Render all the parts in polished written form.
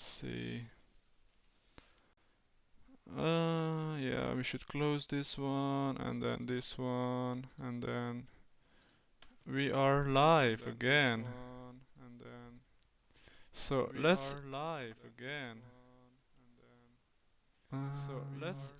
let's see. Yeah, we should close this one and then this one and then we are live again. So let's live again. So let's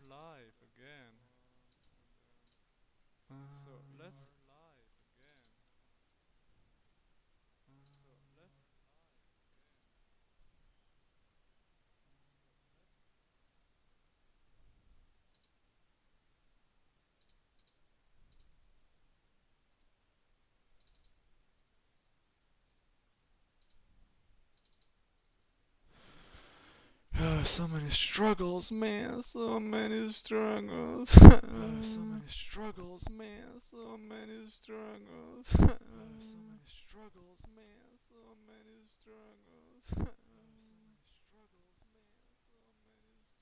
so many struggles, man. So many struggles. So many struggles, man. So many struggles. So many struggles, man. So many struggles.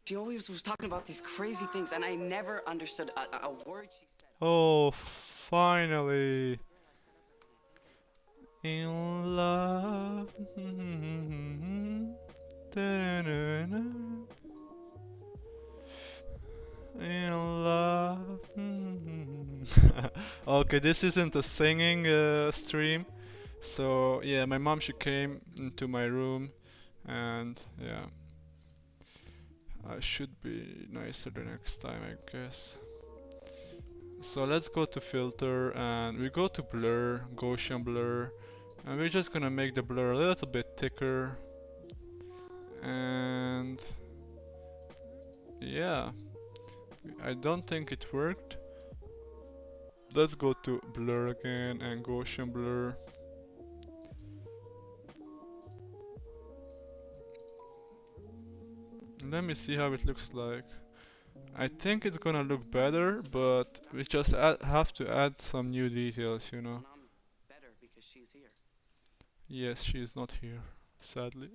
She always was talking about these crazy things, and I never understood a word she said. Oh, finally. In love. Da-da-da-da. In love. Okay, this isn't a singing stream. So, yeah, my mom, she came into my room. And, yeah. I should be nicer the next time, I guess. So let's go to filter and we go to blur, Gaussian blur, and we're just gonna make the blur a little bit thicker. And yeah, I don't think it worked. Let's go to blur again and Gaussian blur. Let me see how it looks like. I think it's gonna look better, but we just have to add some new details, you know. Mom better because she's here. Yes, she is not here, sadly.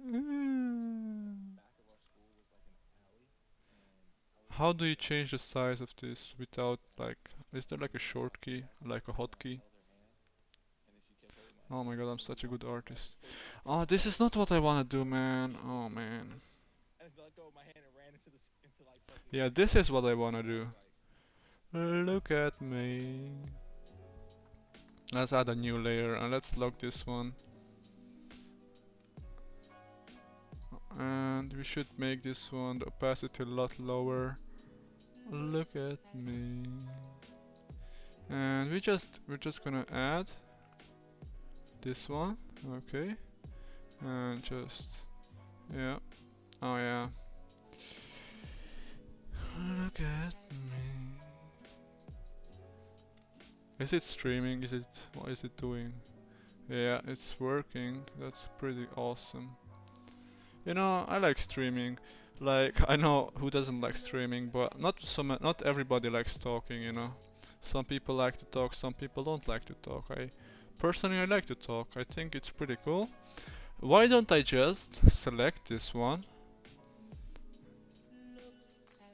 How do you change the size of this without like, is there like a short key, like a hotkey? Oh my god, I'm such a good artist. Oh, this is not what I wanna do, man. Oh man. Yeah, this is what I wanna do. Look at me. Let's add a new layer and let's lock this one. And we should make this one, the opacity a lot lower. Look at me. And we're just gonna add this one, okay, and just, yeah, oh yeah, look at me. Is it streaming? What is it doing? Yeah, it's working. That's pretty awesome. You know, I like streaming. Like, I know who doesn't like streaming, but not everybody likes talking, you know. Some people like to talk, some people don't like to talk. Personally, I like to talk. I think it's pretty cool. Why don't I just select this one?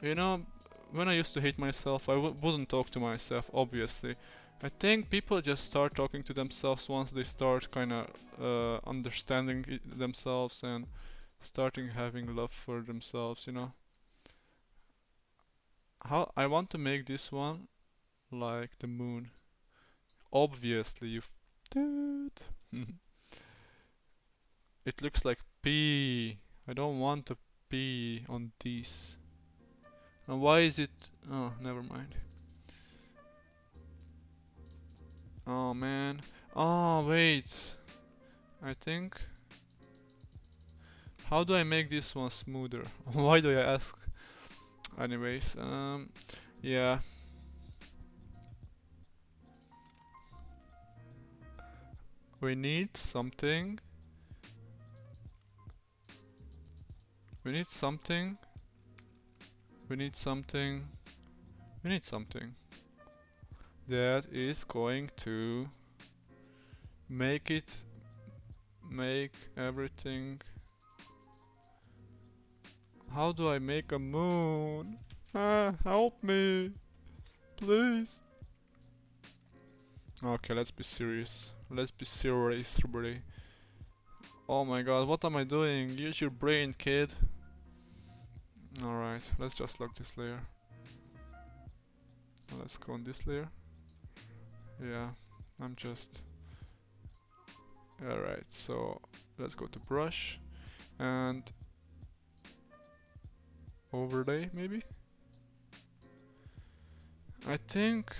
You know, when I used to hate myself, I wouldn't talk to myself, obviously. I think people just start talking to themselves once they start kinda understanding themselves and starting having love for themselves, you know. How I want to make this one like the moon. Obviously, you dude. It looks like P. I don't want a P on these. And why is it? Oh, never mind. Oh man. Oh wait. I think. How do I make this one smoother? Why do I ask? Anyways, yeah. We need something. We need something. We need something. We need something that is going to make everything. How do I make a moon? Help me, please. Okay, let's be serious. Let's be serious, everybody. Oh my god, what am I doing? Use your brain, kid. Alright, let's just lock this layer. Let's go on this layer. Yeah, I'm just... Alright, so let's go to brush and overlay maybe? I think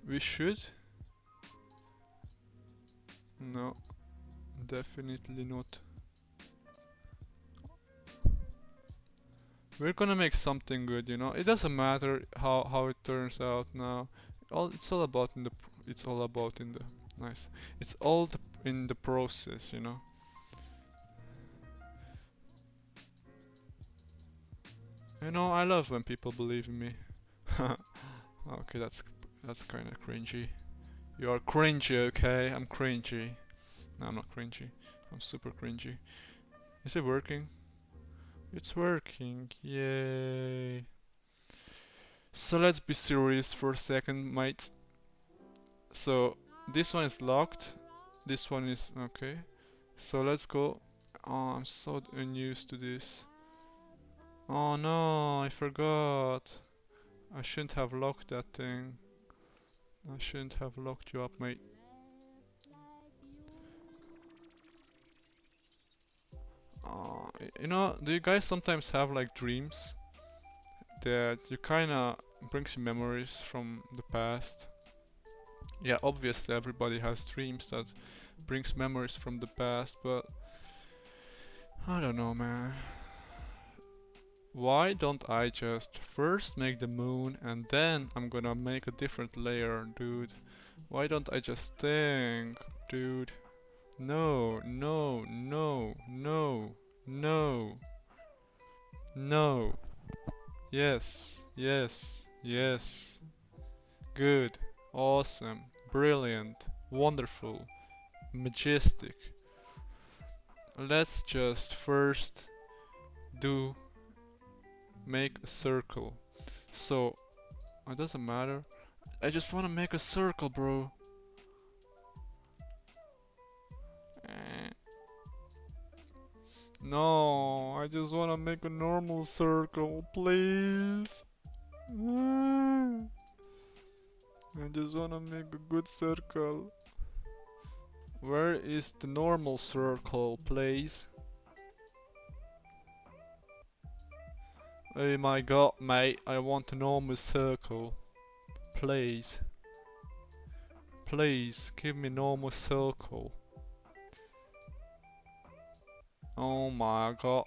we should. No, definitely not. We're gonna make something good, you know. It doesn't matter how it turns out now. It's all about in the nice. It's all in the process, you know. You know, I love when people believe in me. Okay, that's kind of cringy. You are cringy, okay? I'm cringy. No, I'm not cringy. I'm super cringy. Is it working? It's working. Yay. So let's be serious for a second, mate. So this one is locked. This one is okay. So let's go. Oh, I'm so unused to this. Oh no, I forgot. I shouldn't have locked that thing. I shouldn't have locked you up, mate. You know, do you guys sometimes have like dreams that you kinda brings you memories from the past? Yeah, obviously everybody has dreams that brings memories from the past, but I don't know, man. Why don't I just first make the moon and then I'm gonna make a different layer, dude? Why don't I just think, dude? No, no, no, no, no, no. Yes, yes, yes. Good, awesome, brilliant, wonderful, majestic. Let's just first make a circle. So, it doesn't matter. I just wanna make a circle, bro. No, I just wanna make a normal circle, please. I just wanna make a good circle. Where is the normal circle, please? Oh my god, mate, I want a normal circle. Please. Please, give me normal circle. Oh my god.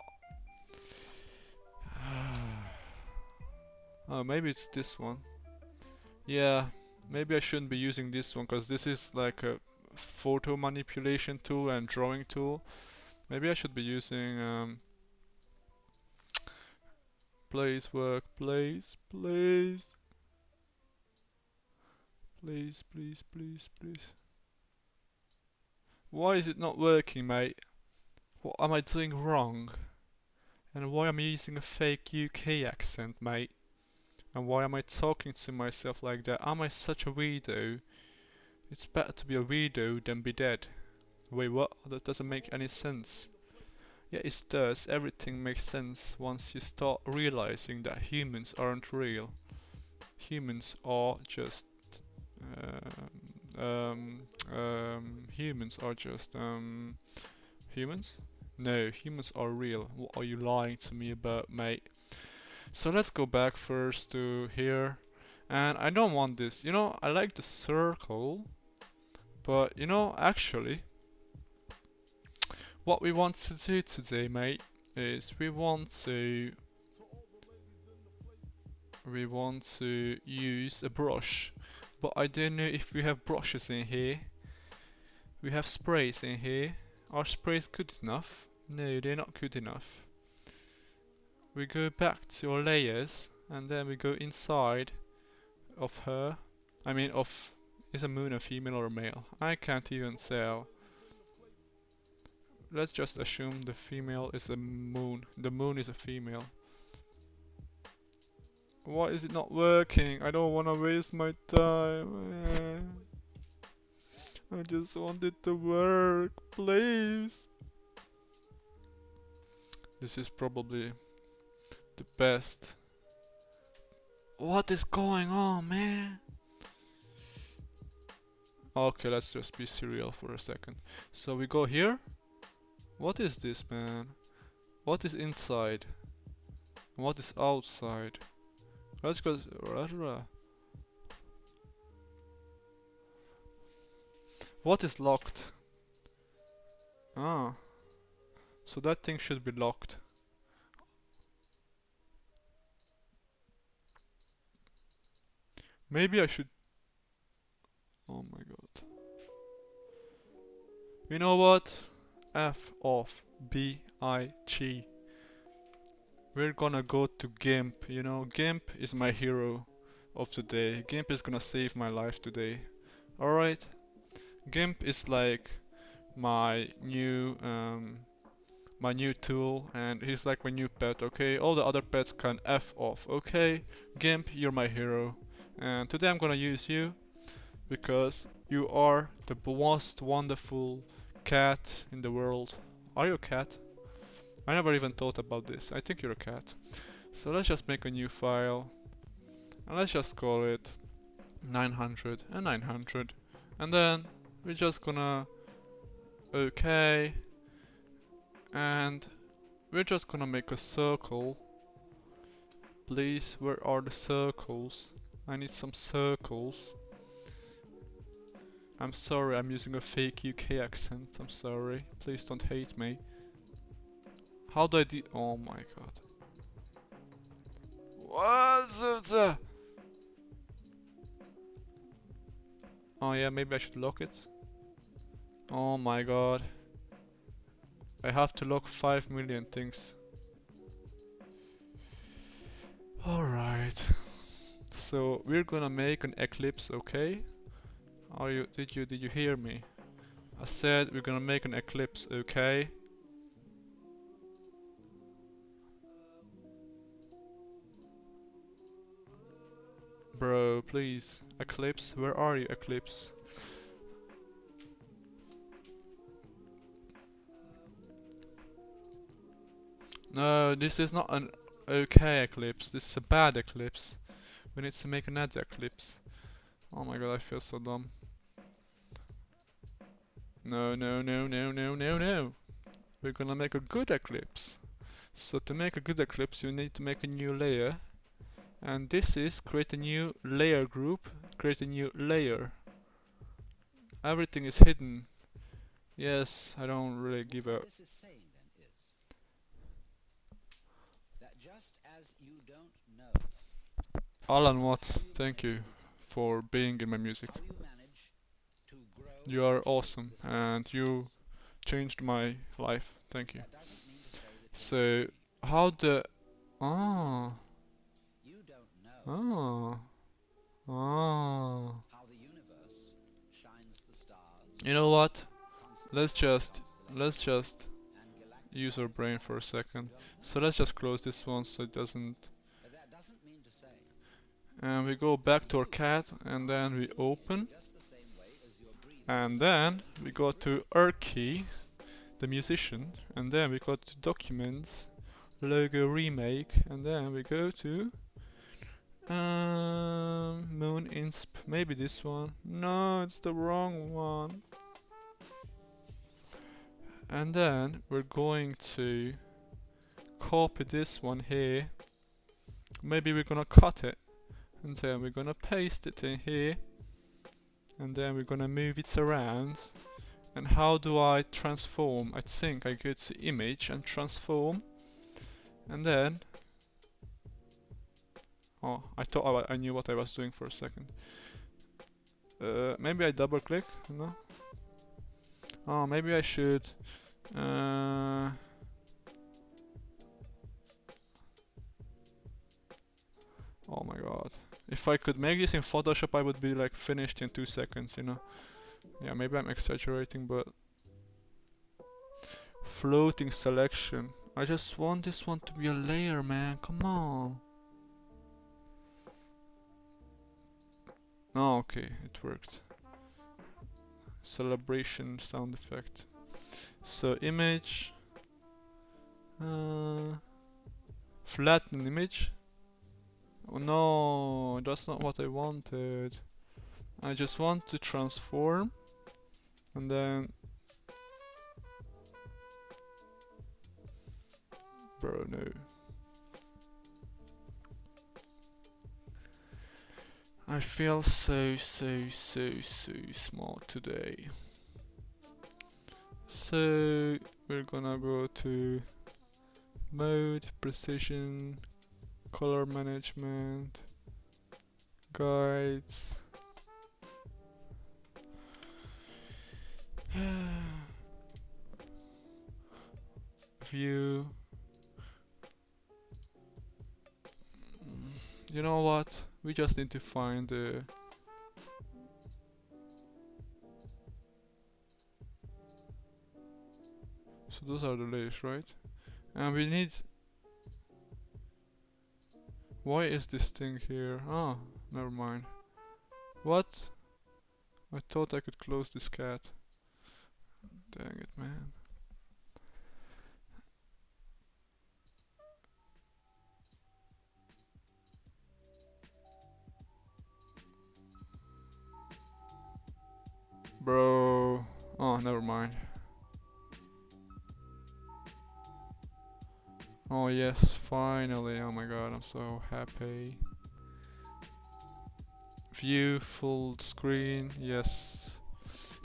Oh, maybe it's this one. Yeah, maybe I shouldn't be using this one, because this is like a photo manipulation tool and drawing tool. Maybe I should be using please work, please, please. Please, please, please, please. Why is it not working, mate? What am I doing wrong? And why am I using a fake UK accent, mate? And why am I talking to myself like that? Am I such a weirdo? It's better to be a weirdo than be dead. Wait, what? That doesn't make any sense. Yeah, it does. Everything makes sense once you start realizing that humans aren't real. Humans are just humans are just humans? No, humans are real. What are you lying to me about, mate? So let's go back first to here. And I don't want this. You know, I like the circle. But, you know, actually, what we want to do today, mate, is we want to use a brush. But I don't know if we have brushes in here. We have sprays in here. Are sprays good enough? No, they're not good enough. We go back to our layers and then we go inside of her. I mean, is a moon a female or a male? I can't even tell. Let's just assume the female is a moon. The moon is a female. Why is it not working? I don't wanna waste my time. I just want it to work, please. This is probably the best. What is going on, man? Okay, let's just be serial for a second. So we go here. What is this, man? What is inside? What is outside? Let's go. What is locked? Ah. So that thing should be locked. Maybe I should... Oh my god. You know what? F off. B-I-G. We're gonna go to GIMP. You know, GIMP is my hero of the day. GIMP is gonna save my life today. Alright? GIMP is like my new tool, and he's like my new pet, okay? All the other pets can F off, okay? GIMP, you're my hero. And today I'm gonna use you because you are the most wonderful cat in the world. Are you a cat? I never even thought about this. I think you're a cat. So let's just make a new file. And let's just call it 900 and 900. And then we're just gonna... Okay. And we're just gonna make a circle. Please, where are the circles? I need some circles. I'm sorry, I'm using a fake UK accent. I'm sorry. Please don't hate me. How do I do? Oh my god. What's the? Oh yeah, maybe I should lock it. Oh my god. I have to lock 5 million things. Alright. So we're gonna make an eclipse, okay? Did you hear me? I said we're gonna make an eclipse, okay? Bro, please. Eclipse, where are you, Eclipse? No, this is not an okay eclipse. This is a bad eclipse. We need to make another eclipse. Oh my god, I feel so dumb. No, no, no, no, no, no, no. We're gonna make a good eclipse. So to make a good eclipse, you need to make a new layer. And this is create a new layer group, create a new layer. Everything is hidden. Yes, I don't really give a... This is saying then is that just as you don't know Alan Watts, thank you for being in my music. how you manage to grow, You are awesome and you changed my life. Thank you. that doesn't mean to say that So, how the... Ah, you don't know ah. how the universe shines the stars, You know what? constellations, Let's just and galactic use our bodies brain like for a that. second. You don't know. So let's just close this one so it doesn't... But that doesn't mean to say And we go back to our cat and then we open. just the same way as your breathing. And then we go to Erky, the musician. And then we go to Documents, Logo Remake. And then we go to... Moon Insp. Maybe this one. No, it's the wrong one. And then we're going to copy this one here. Maybe we're gonna cut it. And then we're gonna paste it in here. And then we're gonna move it around. And how do I transform? I think I go to image and transform. And then... Oh, I thought I knew what I was doing for a second. Maybe I double click? No? Oh, maybe I should... Oh my god. If I could make this in Photoshop, I would be like finished in 2 seconds, you know? Yeah, maybe I'm exaggerating, but... Floating selection. I just want this one to be a layer, man. Come on. Oh, okay. It worked. Celebration sound effect. So image. Flatten image. Oh no, that's not what I wanted. I just want to transform and then bro, no. I feel so small today. So we're gonna go to mode, precision, color management, guides. View. You know what? We just need to find the so those are the layers, right? And we need. Why is this thing here? Ah, never mind. What? I thought I could close this cat. Dang it, man. Bro. Oh, never mind. Oh yes, finally. Oh my god, I'm so happy. View full screen. Yes.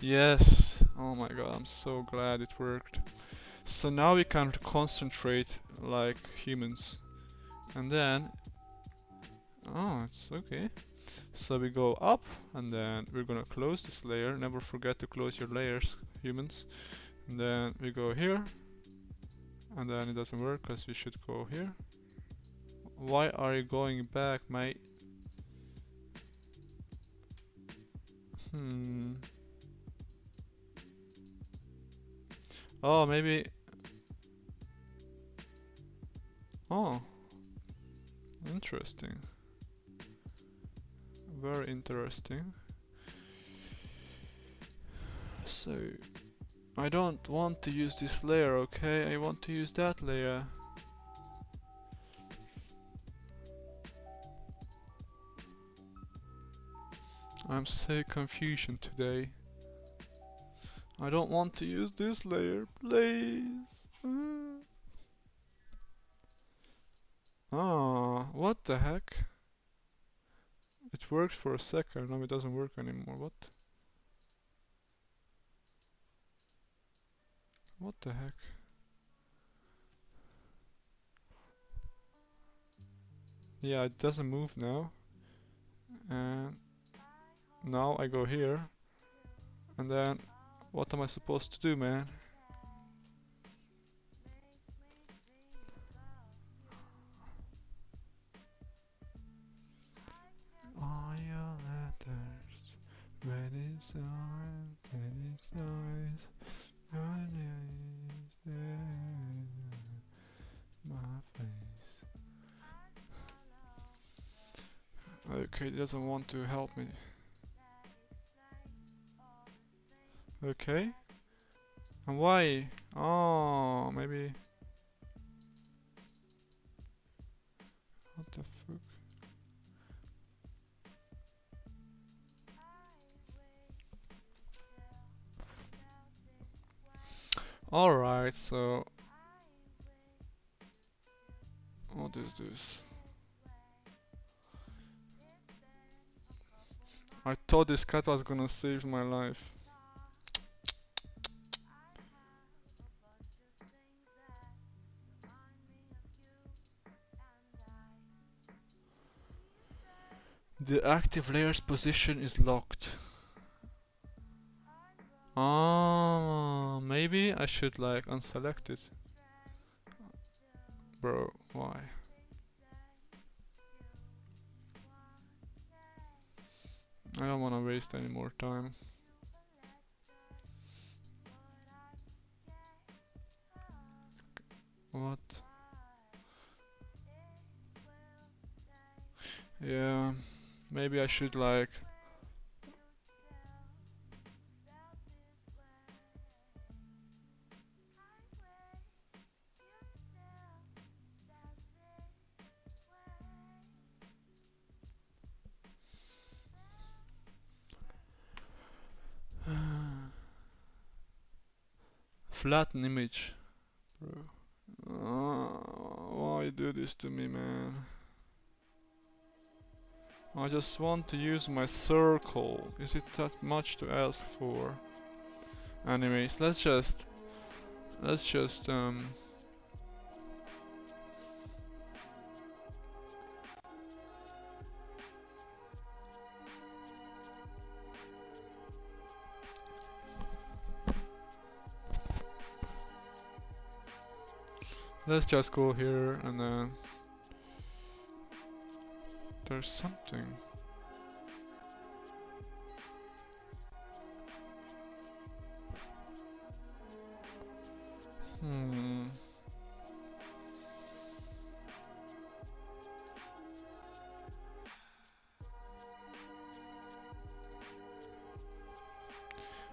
Yes. Oh my god, I'm so glad it worked. So now we can concentrate like humans. And then oh, it's okay. So we go up and then we're gonna close this layer. Never forget to close your layers, humans. And then we go here. And then it doesn't work because we should go here. Why are you going back, mate? Oh, maybe. Oh, interesting. Very interesting. So, I don't want to use this layer, okay? I want to use that layer. I'm so confusion today. I don't want to use this layer, please. Ah, what the heck? It worked for a second, now it doesn't work anymore. What? What the heck? Yeah, it doesn't move now. And now I go here. And then, what am I supposed to do, man? All your letters, red is on, red is eyes, your name is there, my face. Okay, it doesn't want to help me. Okay. And why? Oh, maybe. What the fuck? Alright, so. What is this? I thought this cat was gonna save my life. The active layer's position is locked. Ah, maybe I should like unselect it. Bro, why? I don't wanna waste any more time. What? Yeah, maybe I should like. Flatten image. Bro. Why you do this to me, man? I just want to use my circle. Is it that much to ask for? Anyways, let's just let's just go here and then there's something.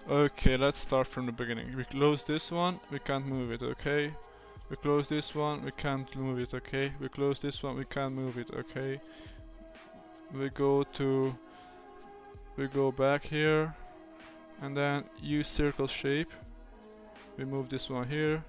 Okay, let's start from the beginning. We close this one, we can't move it, okay? We close this one, we can't move it, okay? We close this one, we can't move it, okay? We go back here and then use circle shape. We move this one here.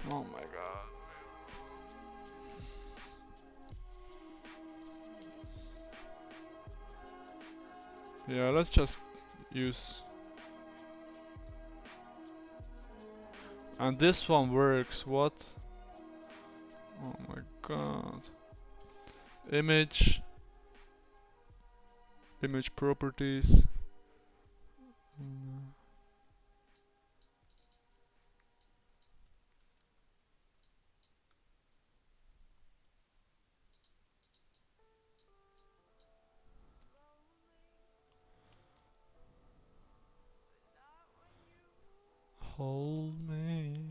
Oh my god. Yeah, let's just use. And this one works, what? Oh my god. Image properties. Hold me.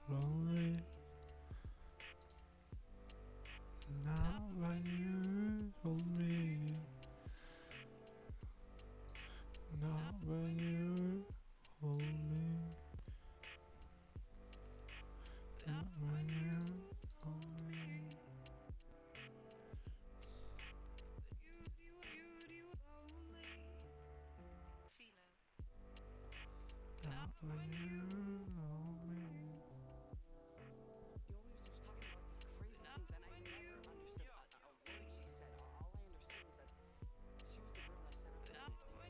Lonely. Not when you hold me. Not when you hold me. Not when you hold me. Not when you hold me. He always was talking about these crazy things, and I never understood a word she said. All I understood was that she was the girl I sent out to think.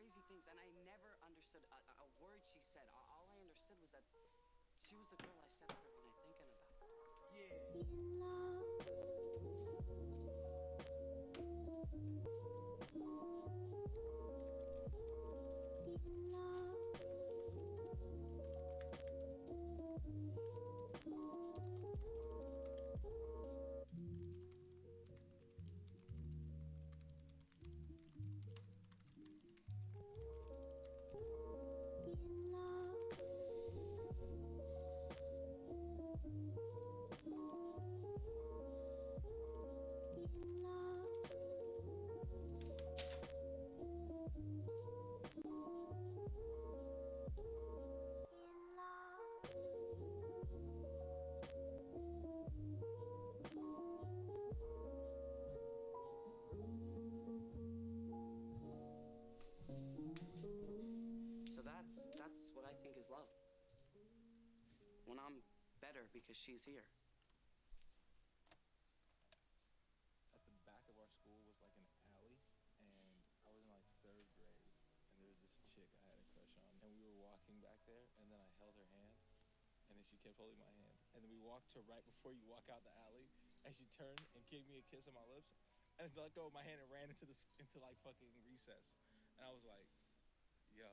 crazy things, and I never understood a word she said. All I understood was that she was the girl I sat up every night thinking about. So that's what I think is love. When I'm better because she's here. At the back of our school was like an alley, and I was in like 3rd grade, and there was this chick I had a crush on, and we were walking back there, and then I held her hand, and then she kept holding my hand, and then we walked to right before you walk out the alley, and she turned and gave me a kiss on my lips, and I let go of my hand and ran into like fucking recess, and I was like, yo.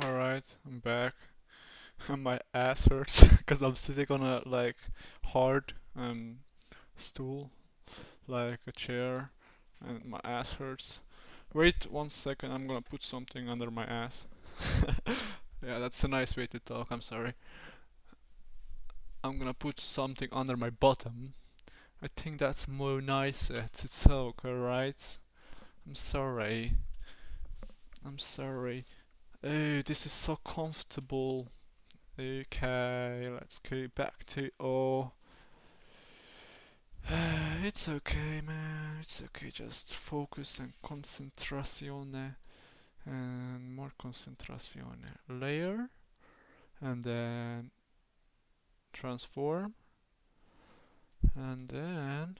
Alright, I'm back. My ass hurts because I'm sitting on a like hard stool, like a chair, and my ass hurts. Wait 1 second, I'm gonna put something under my ass. Yeah, that's a nice way to talk, I'm sorry. I'm gonna put something under my bottom. I think that's more nice. It's okay, right? I'm sorry. I'm sorry. Oh, this is so comfortable. Okay, let's go back to oh. It's okay, man. It's okay. Just focus and concentrazione. And more concentrazione. Layer. And then transform. And then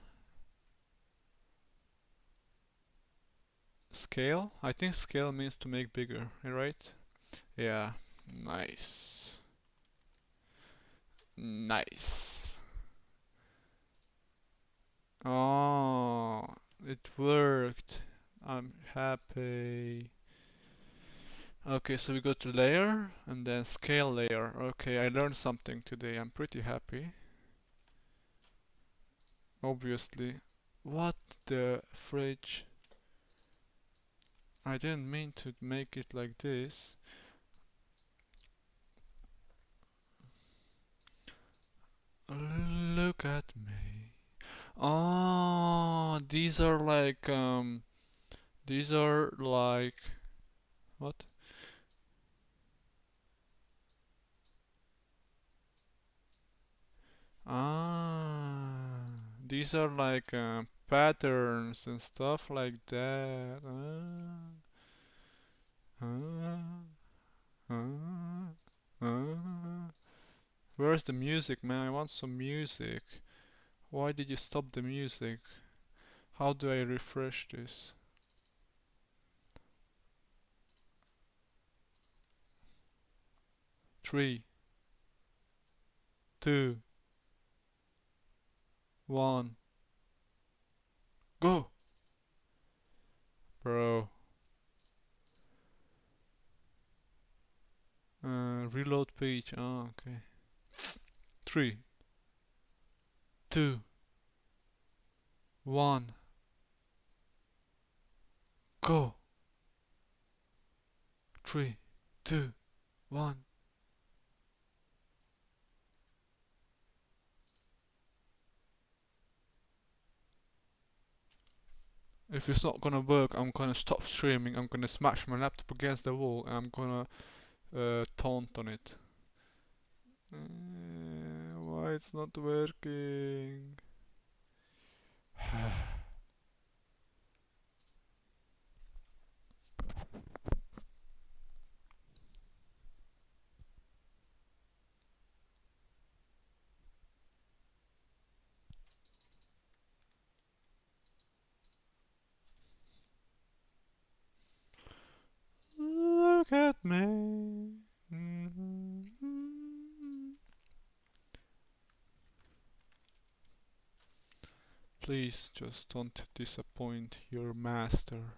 scale. I think scale means to make bigger, right? Yeah. Nice. Nice. Oh, it worked. I'm happy. Okay, so we go to layer and then scale layer. Okay, I learned something today. I'm pretty happy. Obviously. What the fridge? I didn't mean to make it like this. Look at me. Oh, these are like what? Ah, these are like patterns and stuff like that. Ah. Where's the music, man? I want some music. Why did you stop the music? How do I refresh this? Three, two, one, go! Bro. Reload page. Oh, okay. 3, 2, 1, go! 3, 2, 1. If it's not gonna work, I'm gonna stop streaming. I'm gonna smash my laptop against the wall and I'm gonna taunt on it. Why it's not working? Look at me. Please just don't disappoint your master,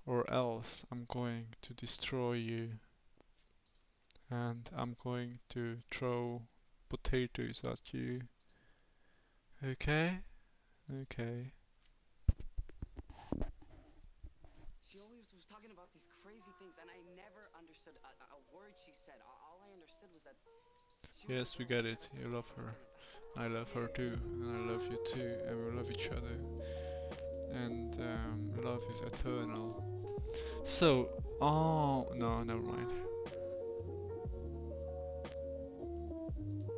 or else I'm going to destroy you. And I'm going to throw potatoes at you. Okay? Okay. She always was talking about these crazy things, and I never understood a word she said. All I understood was that she was Yes, the we girl get I it. said I You love her. wanted. I love her too. And I love you too. And we love each other. And love is eternal. So, oh, no, never mind.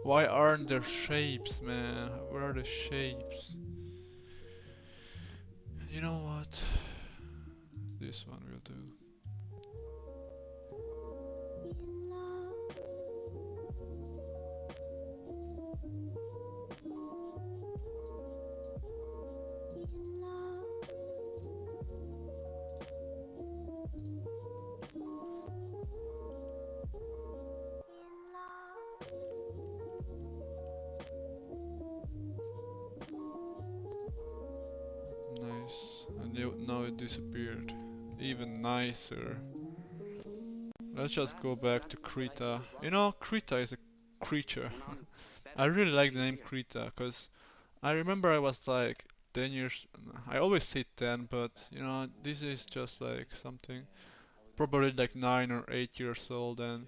Why aren't there shapes, man? Where are the shapes? You know what? This one will do. Nice. And now it disappeared. Even nicer. Let's just go back to Krita. You know, Krita is a creature. I really like the name Krita, cause I remember I was like 10 years. I always say 10, but you know, this is just like something. Probably like 9 or 8 years old, and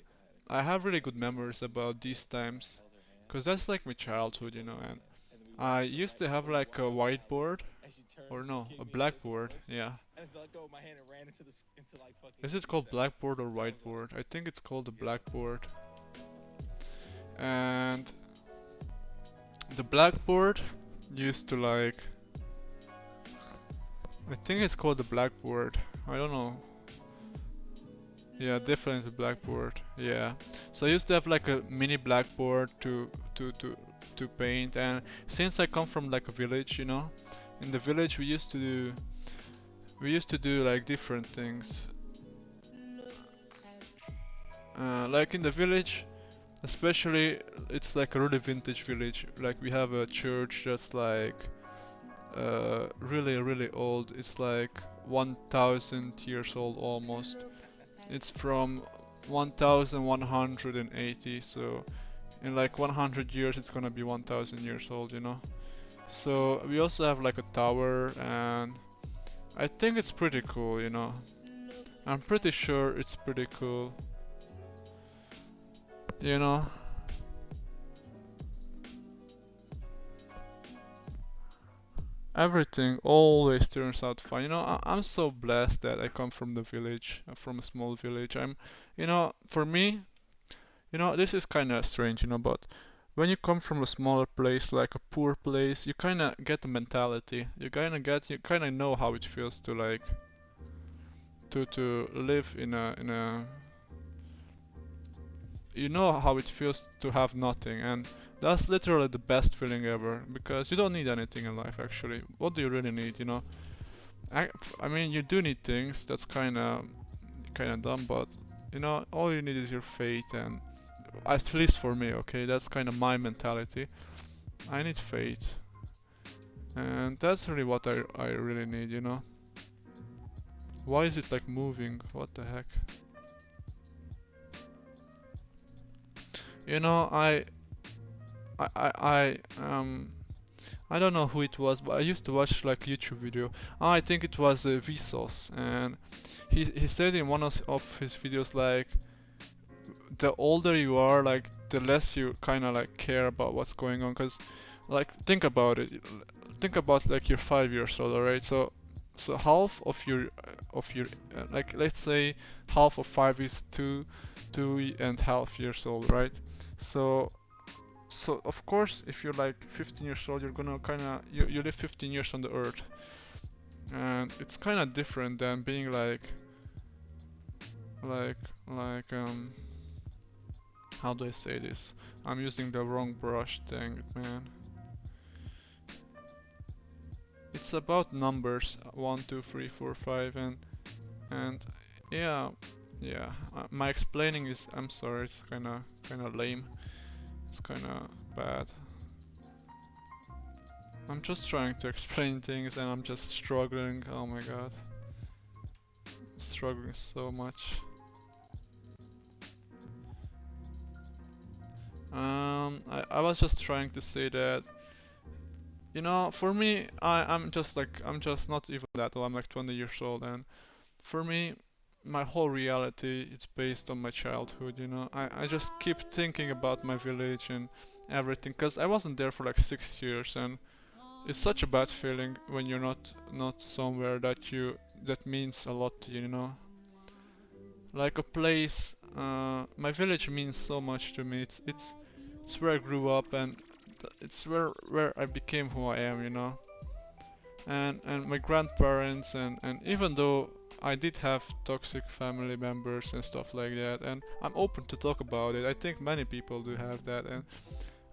I have really good memories about these times, cause that's like my childhood, you know. And I used to have like a whiteboard, or no, a blackboard. Yeah. Is it called blackboard or whiteboard? I think it's called a blackboard. And the blackboard used to like, I think it's called the blackboard. I don't know. Yeah, definitely the blackboard. Yeah. So I used to have like a mini blackboard to paint, and since I come from like a village, you know, in the village we used to do like different things. Like in the village, especially, it's like a really vintage village. Like we have a church that's like really old. It's like 1,000 years old almost. It's from 1180, so in like 100 years it's gonna be 1,000 years old, you know. So we also have like a tower, and I think it's pretty cool, you know. I'm pretty sure it's pretty cool. You know? Everything always turns out fine. You know, I'm so blessed that I come from the village, from a small village. You know, for me, you know, this is kind of strange, you know, but when you come from a smaller place, like a poor place, you kind of get the mentality. You kind of know how it feels to like to live in a you know how it feels to have nothing, and that's literally the best feeling ever, because you don't need anything in life actually. What do you really need, you know? I mean, you do need things. That's kind of dumb, but you know, all you need is your faith, and at least for me, okay, that's kind of my mentality. I need faith, and that's really what I really need, you know. Why is it like moving? What the heck? You know, I don't know who it was, but I used to watch like YouTube video. I think it was Vsauce, and he said in one of his videos like, the older you are, like the less you kind of like care about what's going on. Cause like think about it, think about like you're 5 years old, alright? So half of your like let's say half of 5 is 2.5 years old, right? So of course if you're like 15 years old, you're gonna you live 15 years on the earth, and it's kind of different than being like how do I say this? I'm using the wrong brush, dang it, man. It's about numbers, 1 2 3 4 5, and yeah, my explaining is, I'm sorry, it's kind of lame. It's kind of bad. I'm just trying to explain things and I'm just struggling. Oh my god, struggling so much. I was just trying to say that, you know, for me, I'm just not even that old. I'm like 20 years old, and for me, my whole reality is based on my childhood. You know, I just keep thinking about my village and everything, cause I wasn't there for like 6 years, and it's such a bad feeling when you're not somewhere that means a lot to you. You know, like a place. My village means so much to me. It's where I grew up, and it's where I became who I am, you know. And my grandparents, and even though I did have toxic family members and stuff like that, and I'm open to talk about it. I think many people do have that, and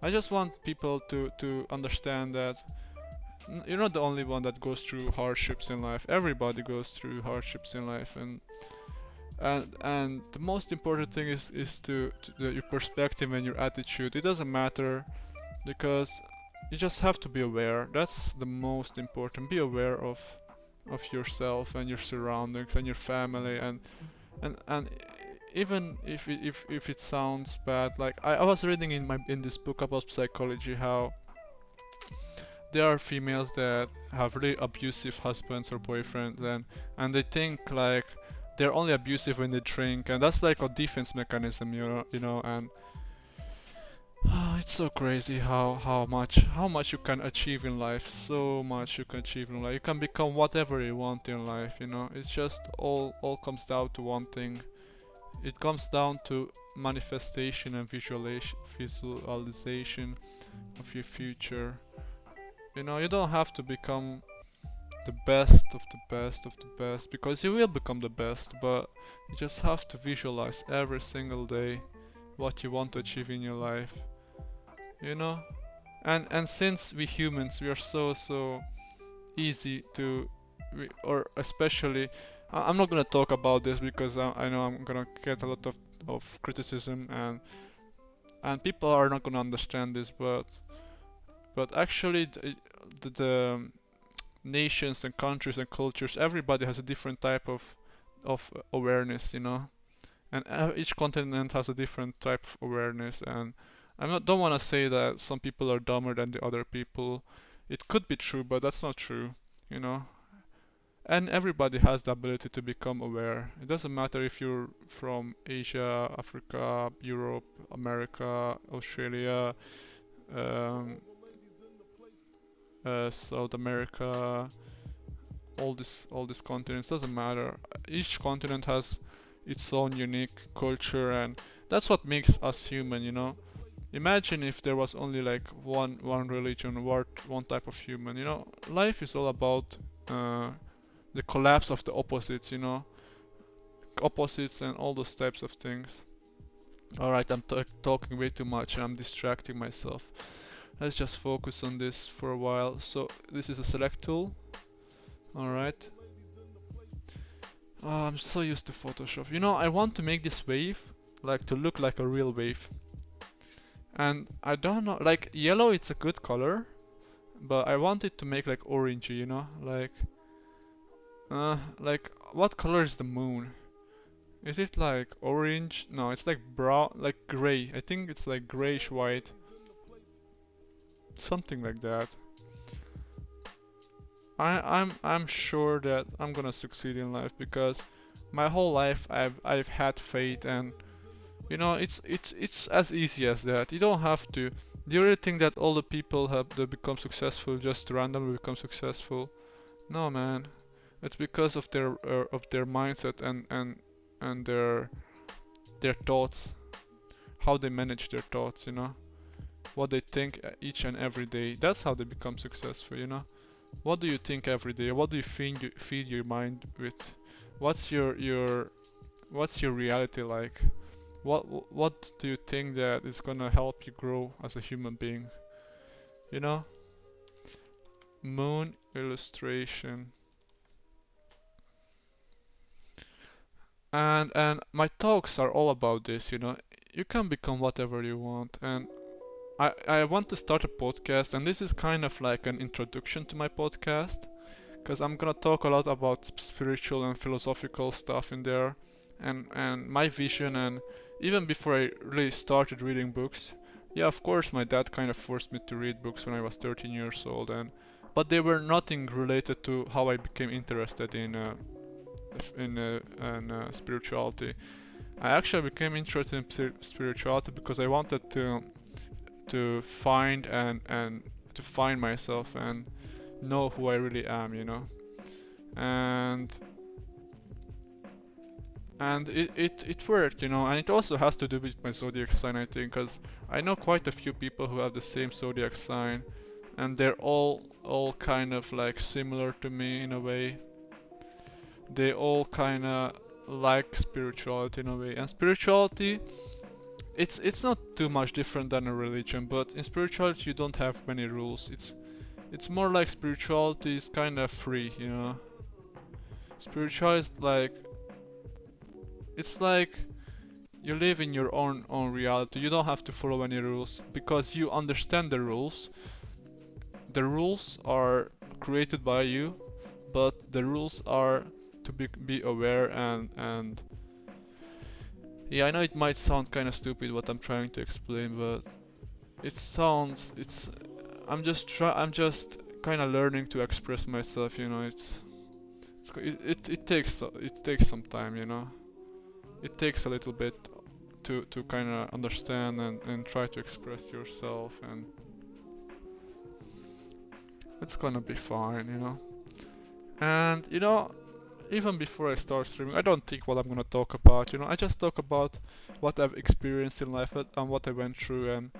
I just want people to understand that you're not the only one that goes through hardships in life. Everybody goes through hardships in life, and the most important thing is your perspective and your attitude. It doesn't matter, because you just have to be aware. That's the most important. Be aware of yourself and your surroundings and your family, and even if it sounds bad, like I was reading in this book about psychology, how there are females that have really abusive husbands or boyfriends, and they think like they're only abusive when they drink, and that's like a defense mechanism, you know, and it's so crazy how much you can achieve in life. So much you can achieve in life. You can become whatever you want in life, you know. It's just all comes down to one thing. It comes down to manifestation and visualization of your future. You know, you don't have to become the best of the best of the best, because you will become the best, but you just have to visualize every single day what you want to achieve in your life, you know. And since we humans, we are so easy to or especially I'm not gonna talk about this because I know I'm gonna get a lot of criticism, and people are not gonna understand this, but actually the nations and countries and cultures, everybody has a different type of awareness, you know, and each continent has a different type of awareness. And don't want to say that some people are dumber than the other people. It could be true, but that's not true, you know. And everybody has the ability to become aware. It doesn't matter if you're from Asia, Africa, Europe, America, Australia, um, South America, all these continents. Doesn't matter. Each continent has its own unique culture, and that's what makes us human. You know. Imagine if there was only like one religion, one type of human. You know, life is all about the collapse of the opposites. You know, opposites and all those types of things. Alright, I'm talking way too much and I'm distracting myself. Let's just focus on this for a while. So this is a select tool. Alright. I'm so used to Photoshop. You know, I want to make this wave like to look like a real wave. And I don't know, like yellow it's a good color, but I want it to make like orangey, you know? Like what color is the moon? Is it like orange? No, it's like brown, like gray. I think it's like grayish white. Something like that. I'm sure that I'm gonna succeed in life because my whole life I've had faith, and you know it's as easy as that. You don't have to. Do you really think that all the people have to become successful just randomly become successful? No, man. It's because of their mindset and their thoughts, how they manage their thoughts. You know, what they think each and every day. That's how they become successful. You know. What do you think every day? What do you feed your mind with? What's your reality like? What do you think that is gonna help you grow as a human being? You know? Moon illustration. And my talks are all about this, you know. You can become whatever you want, and I want to start a podcast, and this is kind of like an introduction to my podcast, because I'm gonna talk a lot about spiritual and philosophical stuff in there, and my vision, and even before I really started reading books. Yeah, of course, my dad kind of forced me to read books when I was 13 years old, but they were nothing related to how I became interested in spirituality. I actually became interested in spirituality because I wanted to find and to find myself and know who I really am, you know. And it worked, you know, and it also has to do with my zodiac sign, I think, because I know quite a few people who have the same zodiac sign, and they're all kind of like similar to me in a way. They all kind of like spirituality in a way, and spirituality, it's not too much different than a religion, but in spirituality you don't have many rules. It's more like spirituality is kind of free, you know. Spirituality is like, it's like you live in your own reality. You don't have to follow any rules because you understand the rules. The rules are created by you, but the rules are to be aware and yeah, I know it might sound kind of stupid what I'm trying to explain, but I'm just kind of learning to express myself, you know. It takes some time, you know. It takes a little bit to kind of understand and try to express yourself, and it's gonna be fine, you know. And you know, even before I start streaming, I don't think what I'm gonna talk about, you know. I just talk about what I've experienced in life and what I went through, and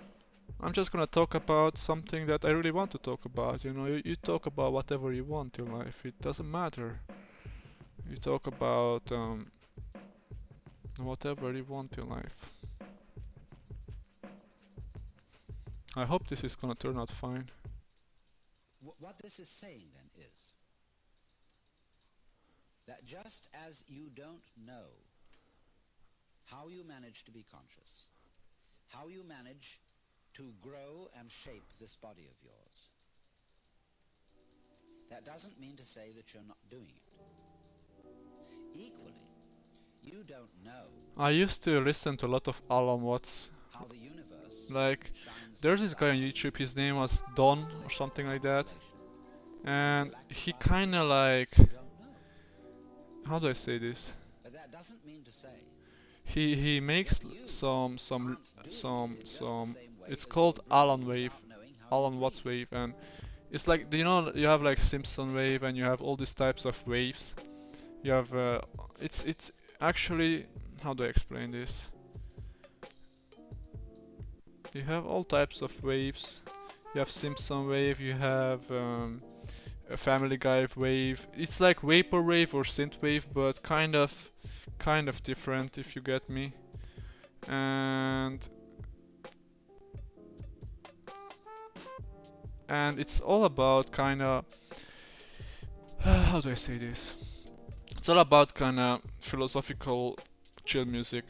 I'm just gonna talk about something that I really want to talk about, you know. You talk about whatever you want in life, it doesn't matter. You talk about whatever you want in life. I hope this is gonna turn out fine. What this is saying then is that just as you don't know how you manage to be conscious, how you manage to grow and shape this body of yours, that doesn't mean to say that you're not doing it. Equally, you don't know I used to listen to a lot of Alan Watts. how the universe Like, shines there's this guy on light YouTube, his name was Don or something like that. And he kinda like, you don't know. how do I say this? But that doesn't mean to say He makes you some can't do some it in just the some same way it's that called you breathe Alan Wave, without knowing how Alan you Watts breathe. wave, and it's like, you know, you have like Simpson wave and you have all these types of waves. You have it's actually, how do I explain this? You have all types of waves. You have Simpson wave, you have a Family Guy wave. It's like vaporwave or synthwave, but kind kind of different, if you get me. And it's all about kind of how do I say this? It's all about kind of philosophical chill music.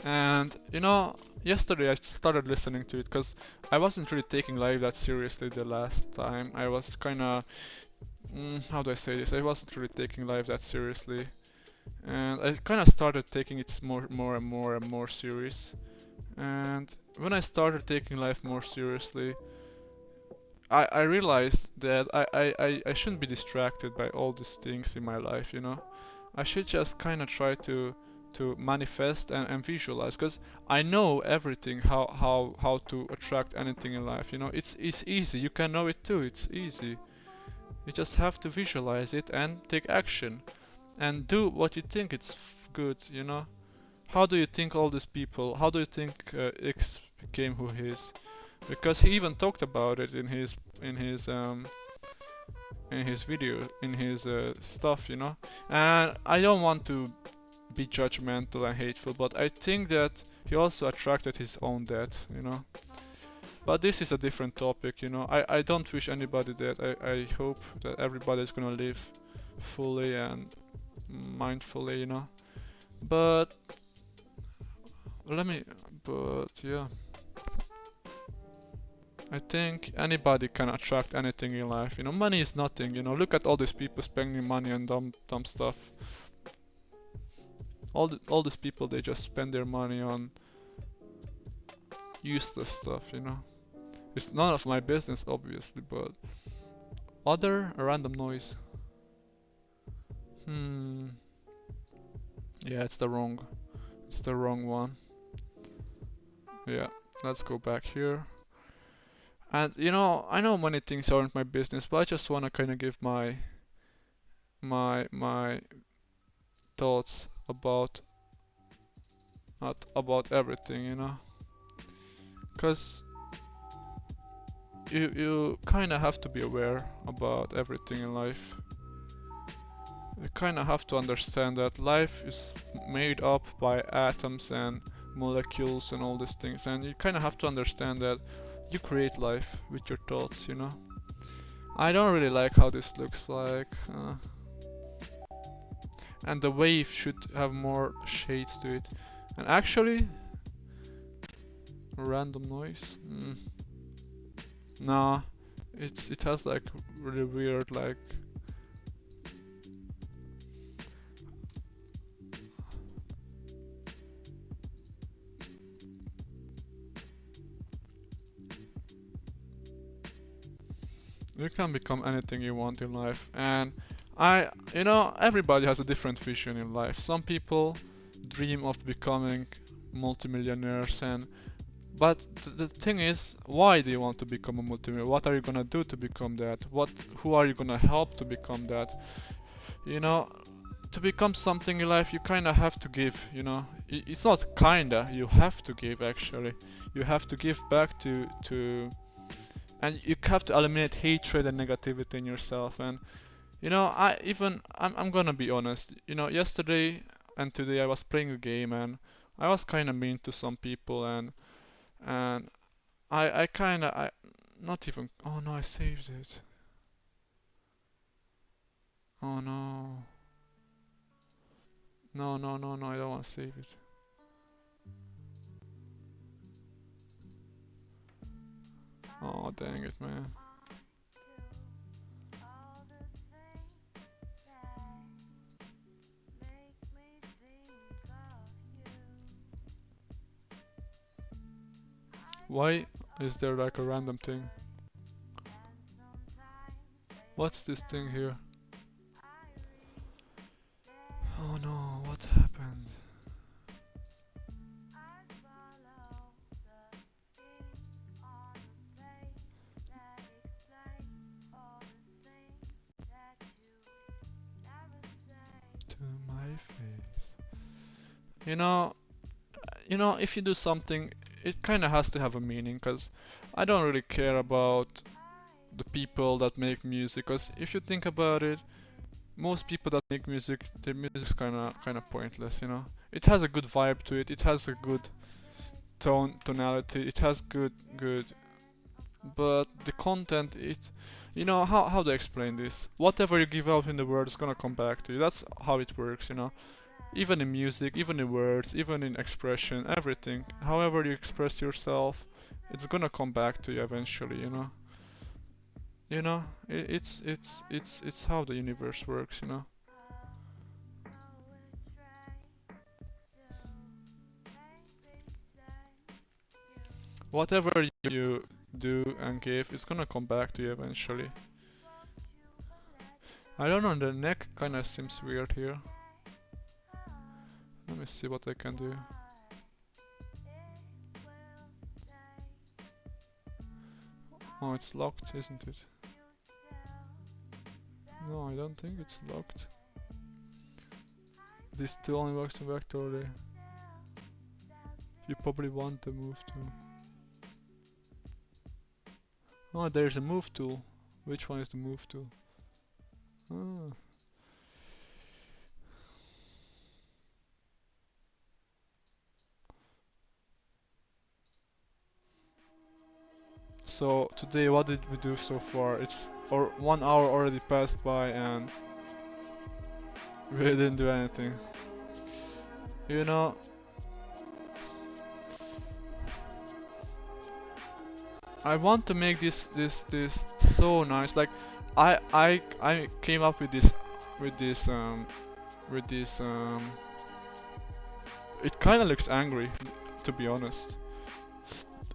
And you know, yesterday I started listening to it because I wasn't really taking live that seriously the last time. I was kind of how do I say this? I wasn't really taking live that seriously, and I kind of started taking it more serious. And when I started taking life more seriously, I realized that I shouldn't be distracted by all these things in my life, you know. I should just kind of try to manifest and visualize, because I know everything how to attract anything in life, you know. It's easy, you can know it too, it's easy. You just have to visualize it and take action and do what you think it's good, you know. How do you think all these people, how do you think X became who he is? Because he even talked about it in his video, in his stuff, you know. And I don't want to be judgmental and hateful, but I think that he also attracted his own death, you know. But this is a different topic, you know. I don't wish anybody that. I hope that everybody is gonna live fully and mindfully, you know. But yeah. I think anybody can attract anything in life. You know, money is nothing. You know, look at all these people spending money on dumb stuff. All these people, they just spend their money on useless stuff. You know, it's none of my business, obviously, but other random noise. Yeah, it's the wrong one. Yeah, let's go back here. And you know, I know many things aren't my business, but I just wanna kind of give my thoughts about about everything, you know, because you kind of have to be aware about everything in life. You kind of have to understand that life is made up by atoms and molecules and all these things, and you kind of have to understand that you create life with your thoughts, you know. I don't really like how this looks like. And the wave should have more shades to it. And actually, random noise. Nah, it has like really weird like. You can become anything you want in life, and you know, everybody has a different vision in life. Some people dream of becoming multimillionaires, but the thing is, why do you want to become a multimillionaire? What are you gonna do to become that? Who are you gonna help to become that? You know, to become something in life, you kind of have to give. You know, it's not kinda. You have to give. Actually, you have to give back to. And you have to eliminate hatred and negativity in yourself. And you know, I'm gonna be honest. You know, yesterday and today I was playing a game and I was kind of mean to some people, and I kind of I not even. Oh no, I saved it. Oh no. No, no, no, no, I don't want to save it. Oh, dang it, man. Why is there like a random thing? What's this thing here? Oh no, what happened? To my face. You know, if you do something, it kind of has to have a meaning, because I don't really care about the people that make music, because if you think about it, most people that make music, their music's kinda pointless, you know. It has a good vibe to it. It has a good tonality. It has good, but the content, you know, how do I explain this? Whatever you give out in the world is gonna come back to you. That's how it works, you know. Even in music, even in words, even in expression, everything. However you express yourself, it's gonna come back to you eventually, you know. You know, it's how the universe works, you know. Whatever you do and give, it's gonna come back to you eventually. I don't know, the neck kinda seems weird here. Let me see what I can do. Oh, it's locked, isn't it? No, I don't think it's locked. This still only works in vectorly. You probably want the move tool. Oh, there's a move tool. Which one is the move tool? Ah. So today, what did we do so far? It's 1 hour already passed by and we didn't do anything. You know, I want to make this so nice. Like, I came up with this. It kind of looks angry, to be honest.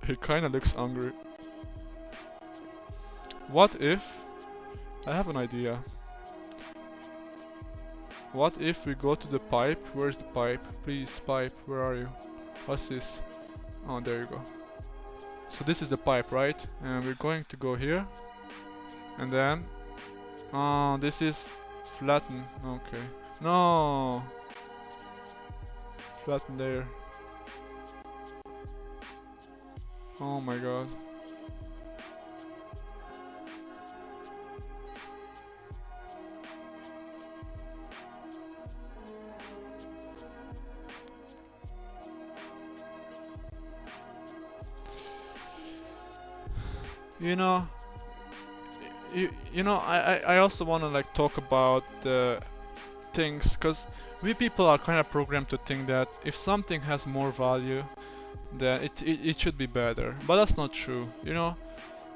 It kind of looks angry. What if... I have an idea. What if we go to the pipe? Where's the pipe? Please, pipe, where are you? What's this? Oh, there you go. So this is the pipe, right? And we're going to go here. And then... Oh, this is... flatten. Okay. No! Flatten there. Oh my god. You know, I also want to like talk about the things, because we people are kind of programmed to think that if something has more value, then it should be better. But that's not true, you know.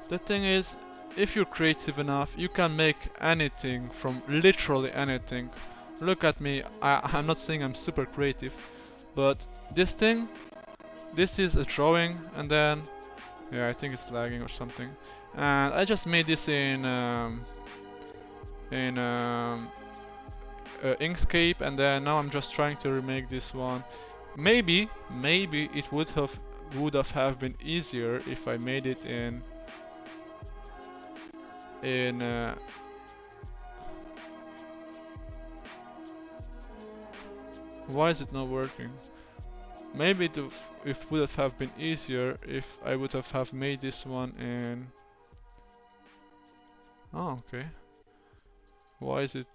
The thing is, if you're creative enough, you can make anything from literally anything. Look at me, I'm not saying I'm super creative, but this is a drawing, and then yeah, I think it's lagging or something. And I just made this in Inkscape, and then now I'm just trying to remake this one. Maybe it would have been easier if I made it in why is it not working? Maybe it would have been easier if I would have made this one in... Oh, okay. Why is it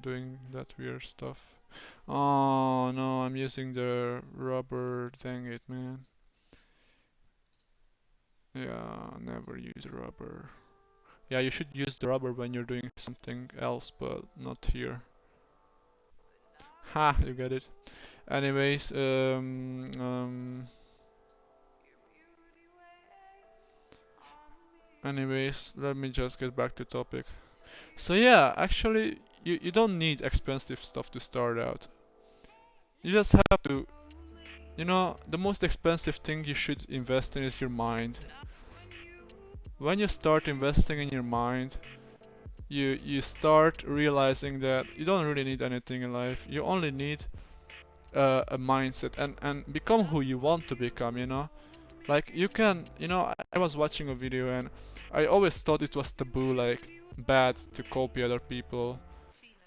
doing that weird stuff? Oh no, I'm using the rubber, dang it, man. Yeah, never use rubber. Yeah, you should use the rubber when you're doing something else, but not here. Ha, you get it. Anyways, anyways, let me just get back to topic. So yeah, actually, you don't need expensive stuff to start out. You just have to, you know, the most expensive thing you should invest in is your mind. When you start investing in your mind, you start realizing that you don't really need anything in life. You only need a mindset and become who you want to become, you know. Like, you can, you know, I was watching a video and I always thought it was taboo, like bad to copy other people.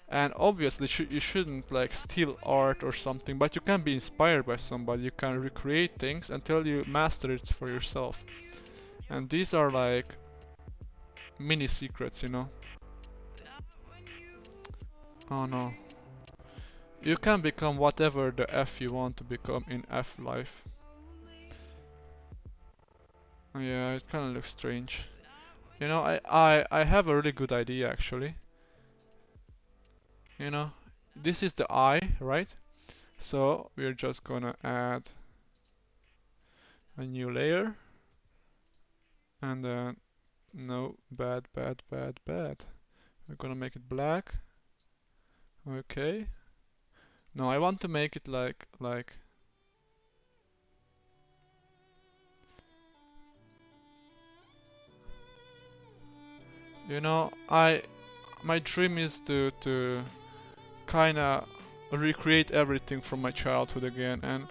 And obviously you shouldn't like steal art or something, but you can be inspired by somebody. You can recreate things until you master it for yourself. And these are like mini secrets, you know. Oh no. You can become whatever the F you want to become in F life. Yeah, it kinda looks strange. You know, I have a really good idea actually. You know, this is the eye, right? So we're just gonna add a new layer. And then, no, bad, bad, bad, bad. We're gonna make it black. Okay. No, I want to make it like you know, my dream is to kinda recreate everything from my childhood again, and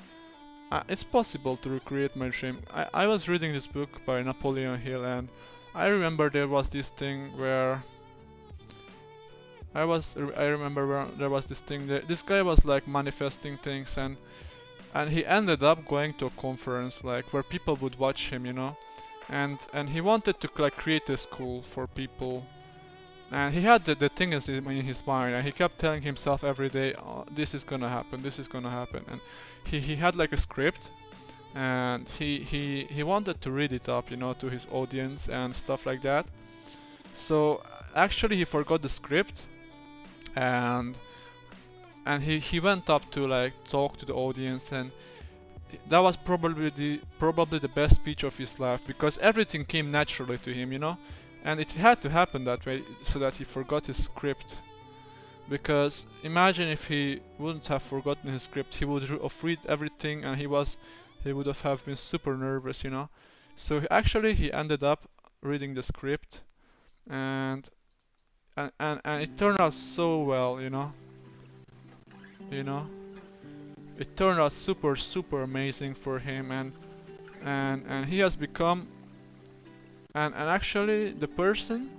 it's possible to recreate my dream. I was reading this book by Napoleon Hill, and I remember there was this thing where I remember where there was this thing that this guy was like manifesting things, and he ended up going to a conference like where people would watch him, you know, and he wanted to like create a school for people, and he had the thing in his mind, and he kept telling himself every day, oh, this is gonna happen, this is gonna happen, and he had like a script, and he wanted to read it up, you know, to his audience and stuff like that. So actually he forgot the script, and he went up to like talk to the audience, and that was probably the best speech of his life, because everything came naturally to him, you know, and it had to happen that way so that he forgot his script. Because imagine if he wouldn't have forgotten his script, he would have read everything, and he would have been super nervous, you know. So he ended up reading the script, and it turned out so well, you know. It turned out super amazing for him, and he has become, and actually the person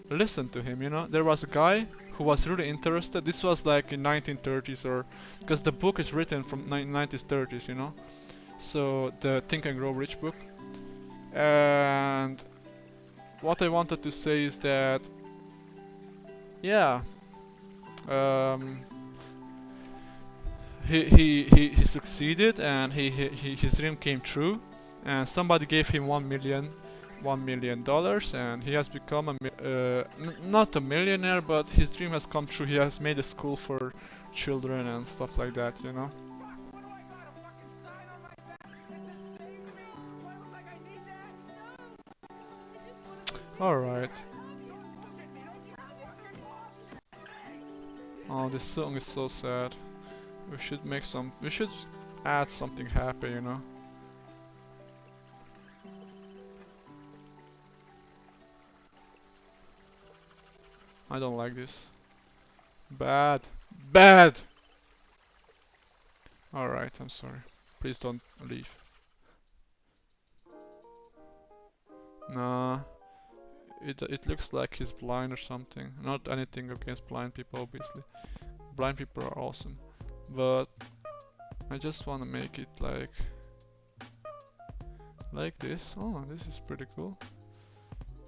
listened to him, you know. There was a guy who was really interested. This was like in 1930s, or because the book is written from 1930s, you know. So the Think and Grow Rich book. And what I wanted to say is that, yeah, he succeeded, and his dream came true, and somebody gave him $1 million, and he has become not a millionaire, but his dream has come true. He has made a school for children and stuff like that, you know. Alright. Oh, this song is so sad. We should add something happy, you know. I don't like this. Bad. Bad! Alright, I'm sorry. Please don't leave. Nah. It looks like he's blind or something. Not anything against blind people, obviously. Blind people are awesome. But I just wanna make it like this. Oh, this is pretty cool.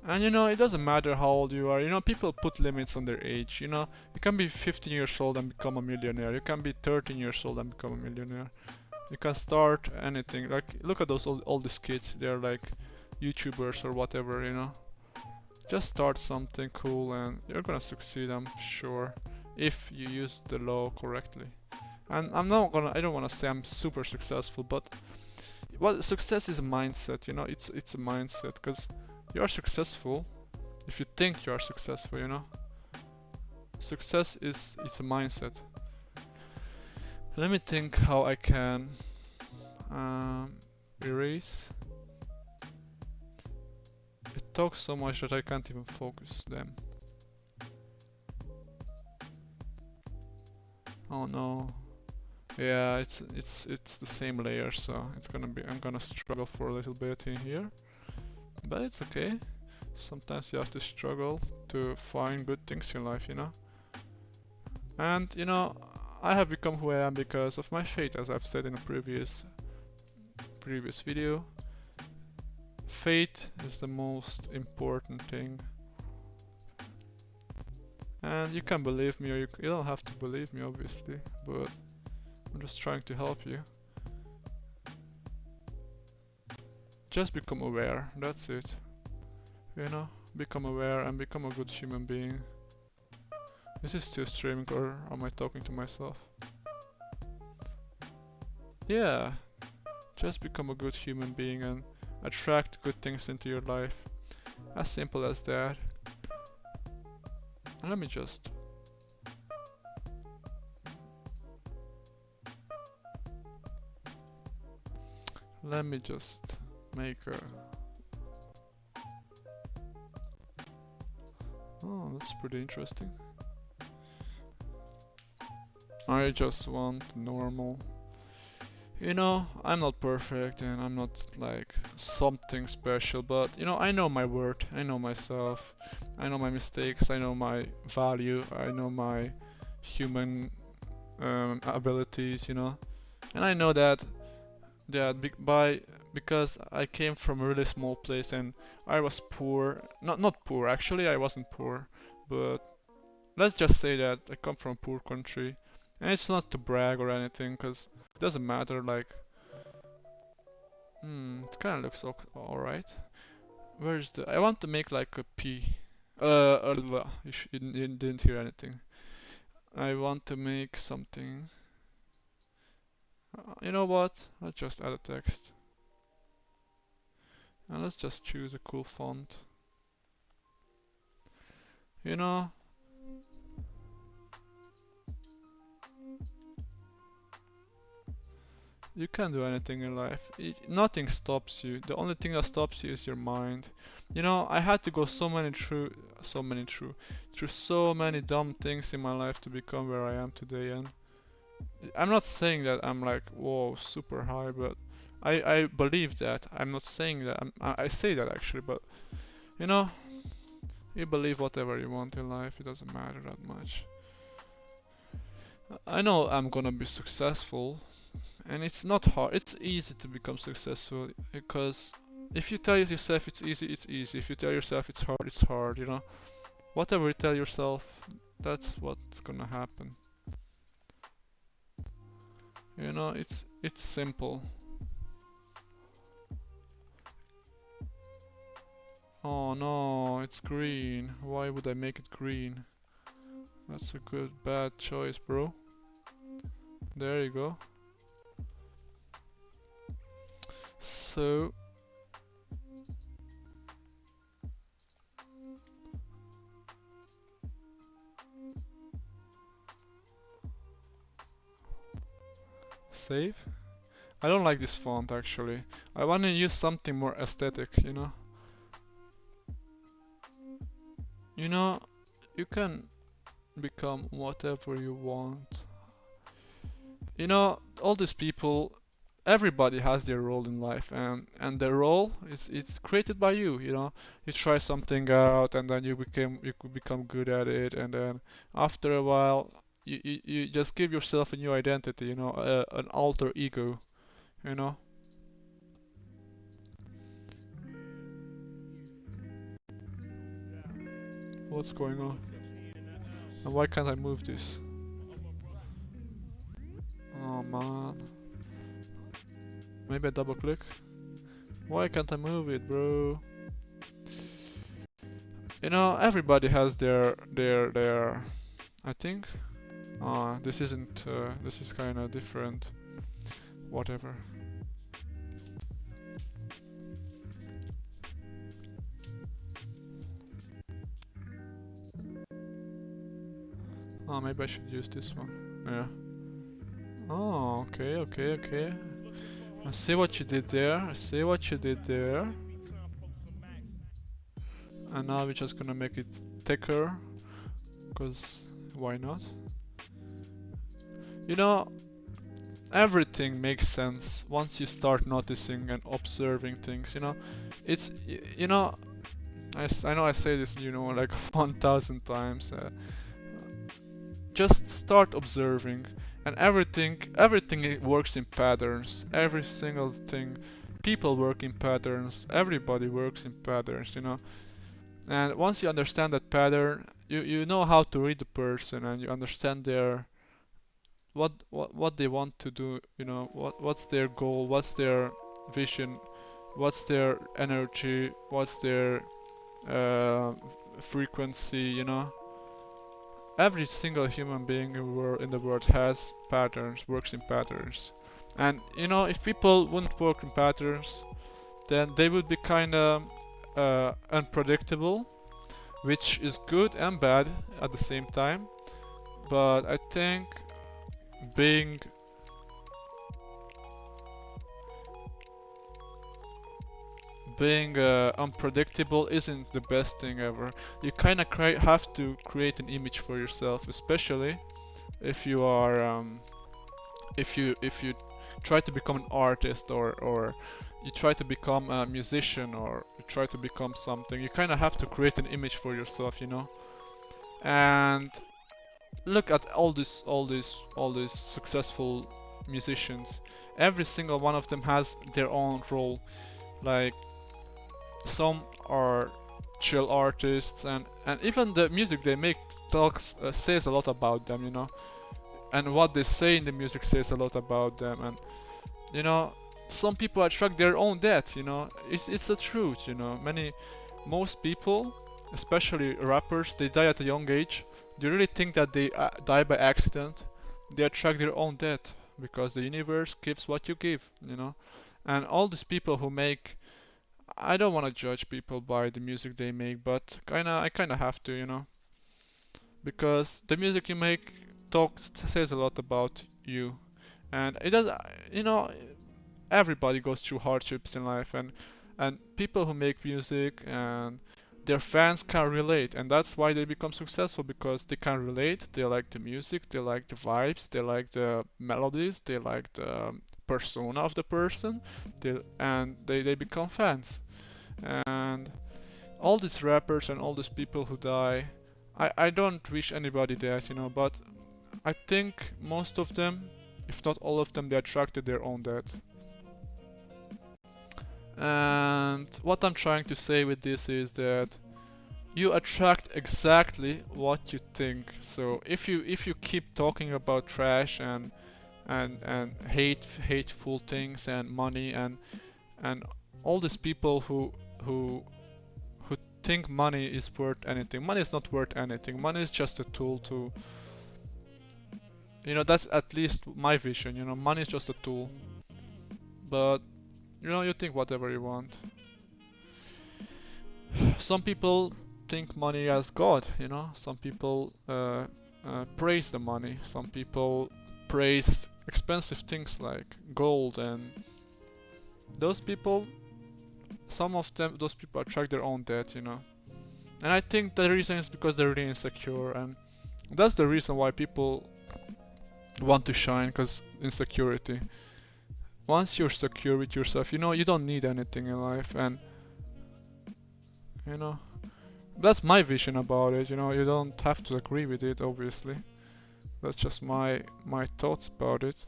And you know, it doesn't matter how old you are. You know, people put limits on their age. You know, you can be 15 years old and become a millionaire. You can be 13 years old and become a millionaire. You can start anything. Like, look at all these kids. They're like YouTubers or whatever, you know. Just start something cool and you're gonna succeed, I'm sure, if you use the law correctly. And I don't wanna say I'm super successful, but success is a mindset, you know. It's a mindset, because you are successful if you think you are successful, you know. Success it's a mindset. Let me think how I can erase. It talks so much that I can't even focus them. Oh no. Yeah, it's the same layer, so I'm gonna struggle for a little bit in here. But it's okay. Sometimes you have to struggle to find good things in life, you know. And you know, I have become who I am because of my fate, as I've said in a previous video. Fate is the most important thing. And you can believe me, or you don't have to believe me, obviously, but I'm just trying to help you. Just become aware, that's it. You know, become aware and become a good human being. Is this still streaming, or am I talking to myself? Yeah, just become a good human being and attract good things into your life. As simple as that. And let me just... Let me just make a... Oh, that's pretty interesting. I just want normal. You know, I'm not perfect and I'm not like something special, but you know, I know my worth, I know myself, I know my mistakes, I know my value, I know my human abilities, you know, and I know that because I came from a really small place and I was poor, not poor actually, I wasn't poor, but let's just say that I come from a poor country, and it's not to brag or anything, cause it doesn't matter, like... it kinda looks alright. Where's the... I want to make like a P. You didn't hear anything. I want to make something... you know what? Let's just add a text. And let's just choose a cool font. You know... You can do anything in life. Nothing stops you. The only thing that stops you is your mind. You know, I had to go through so many dumb things in my life to become where I am today, and I'm not saying that I'm like, whoa, super high, but I believe that. I'm not saying that. I say that actually, but you know, you believe whatever you want in life. It doesn't matter that much. I know I'm gonna be successful, and it's not hard. It's easy to become successful, because if you tell yourself it's easy, it's easy. If you tell yourself it's hard, you know. Whatever you tell yourself, that's what's gonna happen. You know, it's simple. Oh no, it's green. Why would I make it green? That's a bad choice, bro. There you go. So... Save? I don't like this font actually. I want to use something more aesthetic, you know? You know, you can become whatever you want. You know, all these people, everybody has their role in life, and their role it's created by you. You know, you try something out, and then you could become good at it, and then after a while, you just give yourself a new identity. You know, an alter ego. You know. What's going on? And why can't I move this? Oh man. Maybe I double click? Why can't I move it, bro? You know, everybody has their I think. This isn't, this is kinda different. Whatever. Oh, maybe I should use this one. Yeah. Oh, okay. I see what you did there. And now we're just gonna make it thicker, because why not? You know, everything makes sense once you start noticing and observing things, you know? It's, you know, I know I say this, you know, like 1000 times. Just start observing, and everything works in patterns. Every single thing. People work in patterns. Everybody works in patterns, you know? And once you understand that pattern, you know how to read the person, and you understand their what they want to do, you know, what's their goal, what's their vision, what's their energy, what's their uh, frequency, you know. Every single human being in the world has patterns, works in patterns. And you know, if people wouldn't work in patterns, then they would be kind of unpredictable, which is good and bad at the same time. But I think being unpredictable isn't the best thing ever. You kind of have to create an image for yourself, especially if you are if you try to become an artist, or you try to become a musician, or you try to become something. You kind of have to create an image for yourself, you know. And look at all these successful musicians. Every single one of them has their own role. Like, some are chill artists, and even the music they make says a lot about them, you know. And what they say in the music says a lot about them. And you know, some people attract their own death, you know. It's the truth, you know. Most people, especially rappers, they die at a young age. Do you really think that they die by accident? They attract their own death because the universe gives what you give, you know. And all these people who make, I don't want to judge people by the music they make, but I kinda have to, you know, because the music you make says a lot about you. And it does, you know, everybody goes through hardships in life, and people who make music and their fans can relate, and that's why they become successful, because they can relate. They like the music, they like the vibes, they like the melodies, they like the persona of the person, they become fans. And all these rappers and all these people who die, I don't wish anybody that, you know, but I think most of them, if not all of them, they attracted their own death. And what I'm trying to say with this is that you attract exactly what you think. So if you keep talking about trash and hateful things and money and all these people who think money is worth anything. Money is not worth anything. Money is just a tool to, you know, that's at least my vision, you know. Money is just a tool. But you know, you think whatever you want. Some people think money as God, you know. Some people praise the money. Some people praise expensive things like gold, and those people, those people attract their own death, you know. And I think the reason is because they're really insecure, and that's the reason why people want to shine, because insecurity. Once you're secure with yourself, you know, you don't need anything in life. And you know, that's my vision about it, you know. You don't have to agree with it, obviously. That's just my thoughts about it.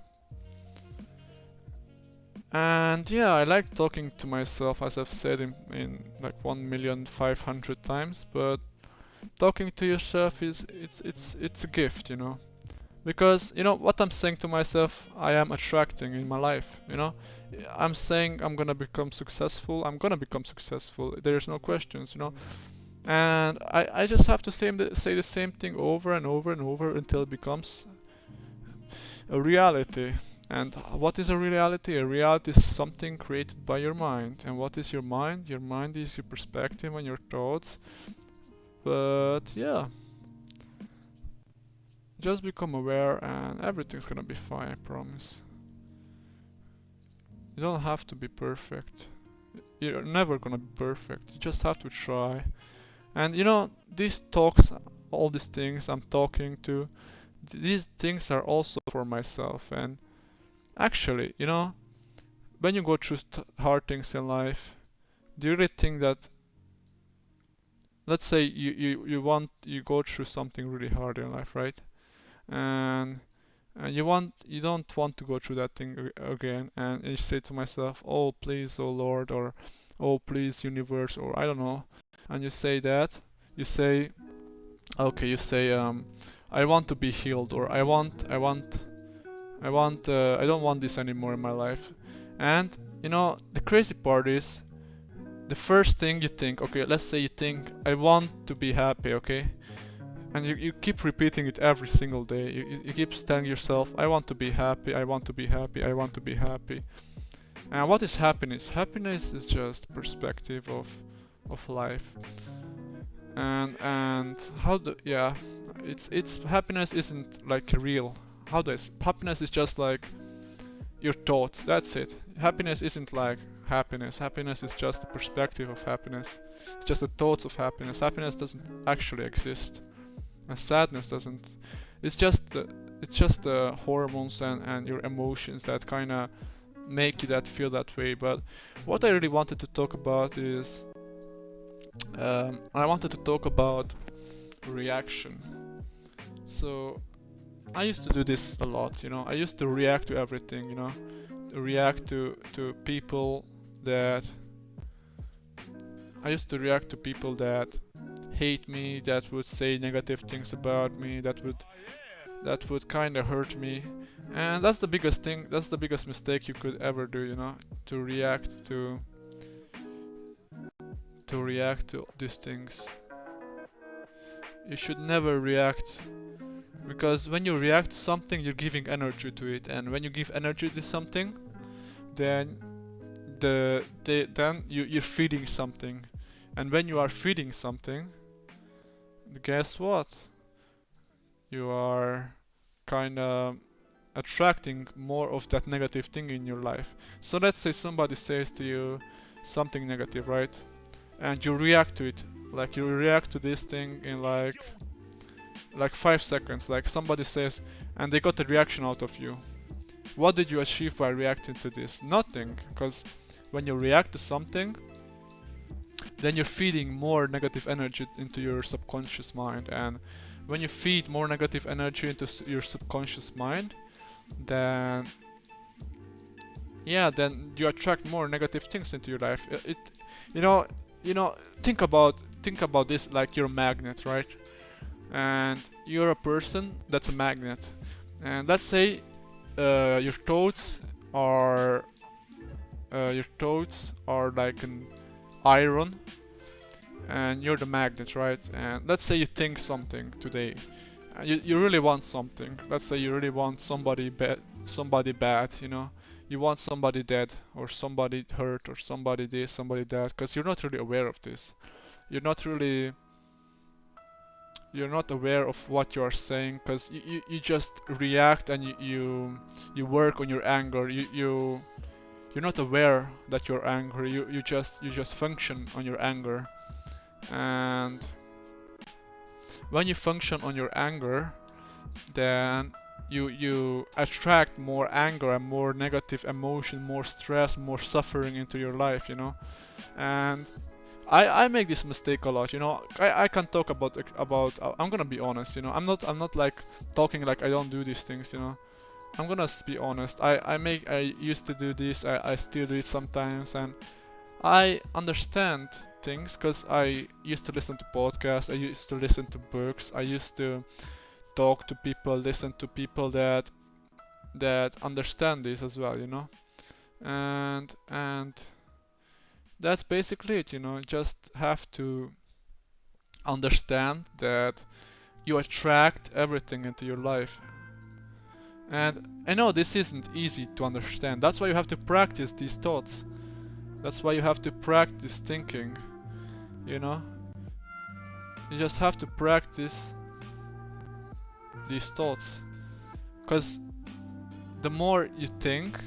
And yeah, I like talking to myself, as I've said in like 1,500,000 times. But talking to yourself it's a gift, you know. Because you know what I'm saying to myself, I am attracting in my life, you know. I'm saying I'm gonna become successful. I'm gonna become successful. There's no questions, you know. And I just have to say the same thing over and over and over until it becomes a reality. And what is a reality? A reality is something created by your mind. And what is your mind? Your mind is your perspective and your thoughts. But yeah, just become aware and everything's gonna be fine, I promise. You don't have to be perfect. You're never gonna be perfect. You just have to try. And you know, these talks, all these things I'm talking to, these things are also for myself. And actually, you know, when you go through hard things in life, do you really think that, let's say you go through something really hard in life, right? And you don't want to go through that thing again, and you say to myself, oh please, oh Lord, or oh please universe, or I don't know. And you say that, you say, okay, you say, I want to be healed, or I don't want this anymore in my life. And you know, the crazy part is, the first thing you think, okay, let's say you think, I want to be happy, okay? And you keep repeating it every single day. You keep telling yourself, I want to be happy, I want to be happy, I want to be happy. And what is happiness? Happiness is just perspective of life. And how do, yeah, it's happiness isn't like real. How does happiness is just like your thoughts. That's it. Happiness isn't like happiness. Happiness is just the perspective of happiness. It's just the thoughts of happiness. Happiness doesn't actually exist. And sadness doesn't. It's just the hormones and your emotions that kinda make you that feel that way. But what I really wanted to talk about is I wanted to talk about reaction. So I used to do this a lot, you know. I used to react to everything, you know. React to people that I used to react to people that hate me, that would say negative things about me, that would kind of hurt me. And that's the biggest thing, that's the biggest mistake you could ever do, you know, to react to these things. You should never react, because when you react to something, you're giving energy to it, and when you give energy to something, then you're feeding something, and when you are feeding something, guess what? You are kind of attracting more of that negative thing in your life. So let's say somebody says to you something negative, right? And you react to it. Like you react to this thing in like 5 seconds. Like somebody says, and they got a reaction out of you. What did you achieve by reacting to this? Nothing, because when you react to something, then you're feeding more negative energy into your subconscious mind, and when you feed more negative energy into your subconscious mind, then then you attract more negative things into your life. You know, think about this like you're a magnet, right? And you're a person that's a magnet, and let's say your thoughts are like an iron, and you're the magnet, right? And let's say you think something today, and you really want something. Let's say you really want somebody bad, you know. You want somebody dead, or somebody hurt, or somebody this, somebody that, because you're not really aware of this. You're not aware of what you are saying, because you just react, and you work on your anger. You're not aware that you're angry. You just function on your anger. And when you function on your anger, then you attract more anger and more negative emotion, more stress, more suffering into your life, you know. And I make this mistake a lot, you know. I can talk about I'm gonna be honest, you know. I'm not like talking like I don't do these things, you know. I'm gonna be honest. I used to do this. I still do it sometimes, and I understand things because I used to listen to podcasts. I used to listen to books. I used to talk to people, listen to people that understand this as well, you know. And that's basically it, you know. You just have to understand that you attract everything into your life. And I know this isn't easy to understand. That's why you have to practice these thoughts. That's why you have to practice thinking, you know. You just have to practice these thoughts. Because the more you think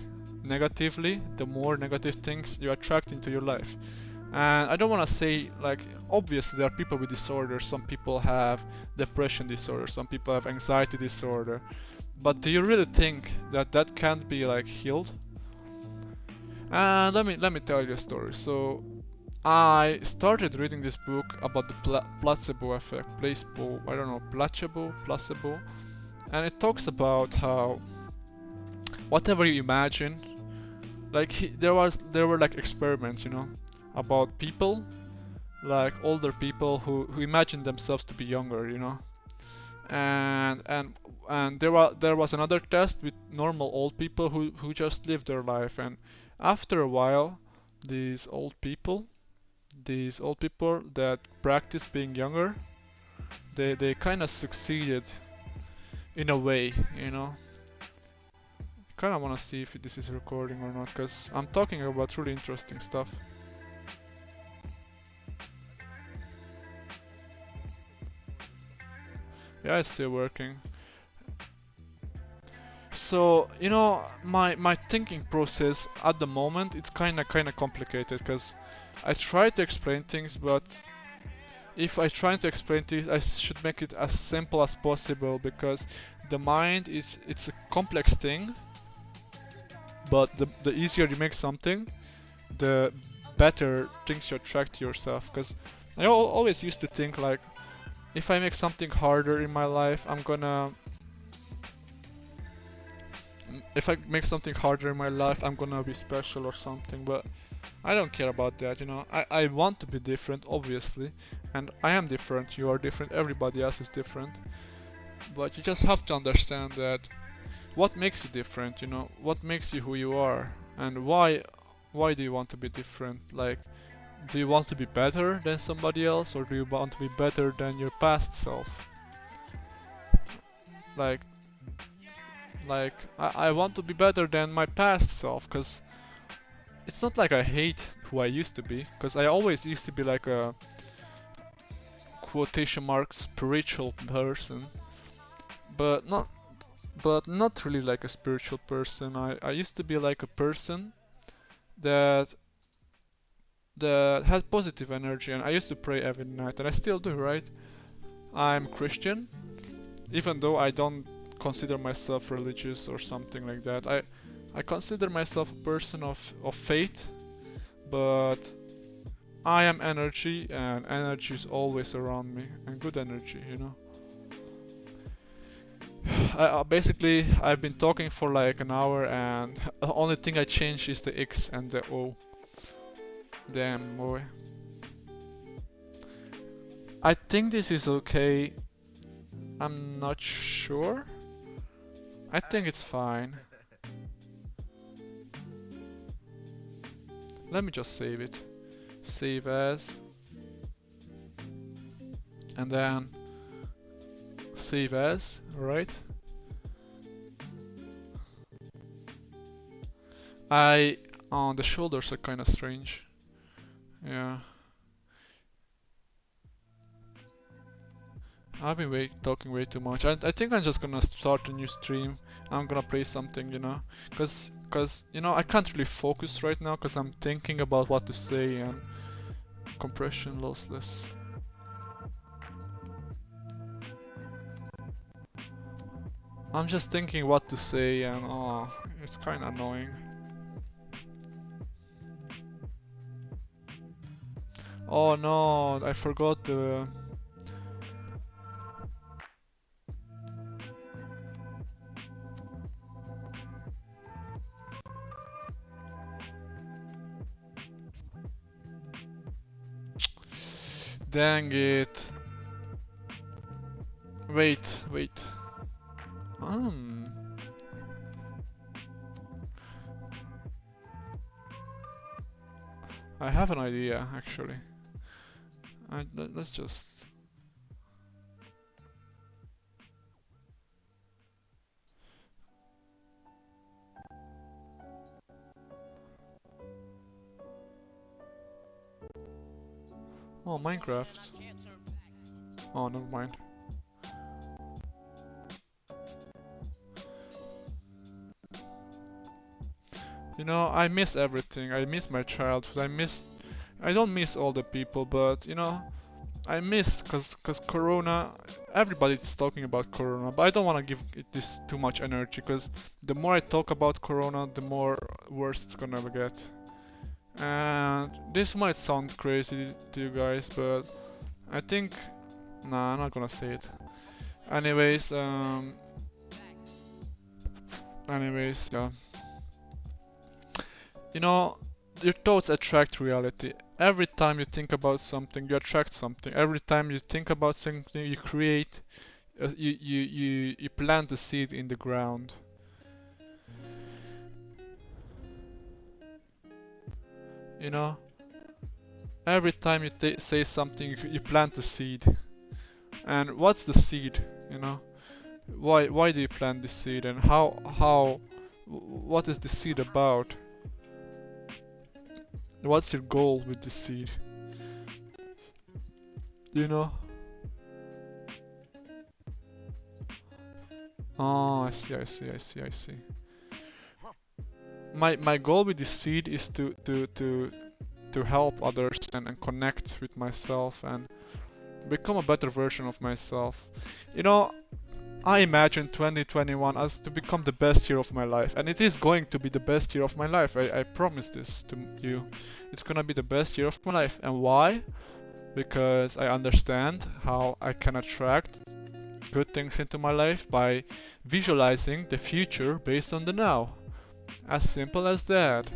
negatively, the more negative things you attract into your life. And I don't want to say, like, obviously there are people with disorders. Some people have depression disorder, some people have anxiety disorder. But do you really think that that can't be like healed? And let me tell you a story. So I started reading this book about the placebo effect, placebo, and it talks about how whatever you imagine, like there were like experiments, you know, about people like older people who imagine themselves to be younger, you know. And there was another test with normal old people who just live their life, and after a while, these old people, these old people that practice being younger, they kind of succeeded in a way, you know. Kind of want to see if this is recording or not, because I'm talking about really interesting stuff. Yeah, it's still working. So, you know, my thinking process at the moment, it's kind of complicated, because I try to explain things, but if I try to explain things, I should make it as simple as possible, because the mind it's a complex thing, but the easier you make something, the better things you attract to yourself. Because I always used to think like, if I make something harder in my life, if I make something harder in my life, I'm gonna be special or something. But I don't care about that, you know. I want to be different, obviously, and I am different. You are different. Everybody else is different. But you just have to understand that what makes you different, you know, what makes you who you are, and why do you want to be different? Like, do you want to be better than somebody else, or do you want to be better than your past self? Like, I want to be better than my past self, because it's not like I hate who I used to be, because I always used to be like a quotation mark spiritual person, but not really like a spiritual person. I used to be like a person that had positive energy, and I used to pray every night, and I still do, right? I'm Christian, even though I don't consider myself religious or something like that. I consider myself a person of faith, but I am energy, and energy is always around me, and good energy, you know. Basically, I've been talking for like an hour, and the only thing I changed is the X and the O. Damn boy. I think this is okay. I'm not sure. I think it's fine. Let me just save it. Save as. And then save as, right? The shoulders are kinda strange. Yeah. I've been talking way too much. I think I'm just gonna start a new stream. I'm gonna play something, you know, cause you know, I can't really focus right now, cause I'm thinking about what to say, and compression lossless. I'm just thinking what to say, and oh, it's kinda annoying. Oh no, I forgot the. Dang it. Wait. Um. I have an idea, actually. Let's just. Oh, Minecraft. Oh, never mind. You know, I miss everything. I miss my childhood. I don't miss all the people, but you know, I miss cause Corona. Everybody's talking about Corona, but I don't want to give it this too much energy, cause the more I talk about Corona, the more worse it's gonna get. And this might sound crazy to you guys, but I think, nah, I'm not gonna say it. Anyways, yeah. You know, your thoughts attract reality. Every time you think about something, you attract something. Every time you think about something, you create. You plant the seed in the ground. You know, every time you say something, you plant the seed. And what's the seed? You know, why do you plant the seed, and what is the seed about? What's your goal with the seed? You know? Oh, I see. My goal with this seed is to help others and connect with myself and become a better version of myself. You know, I imagine 2021 as to become the best year of my life, and it is going to be the best year of my life. I promise this to you. It's gonna be the best year of my life. And why? Because I understand how I can attract good things into my life by visualizing the future based on the now. As simple as that.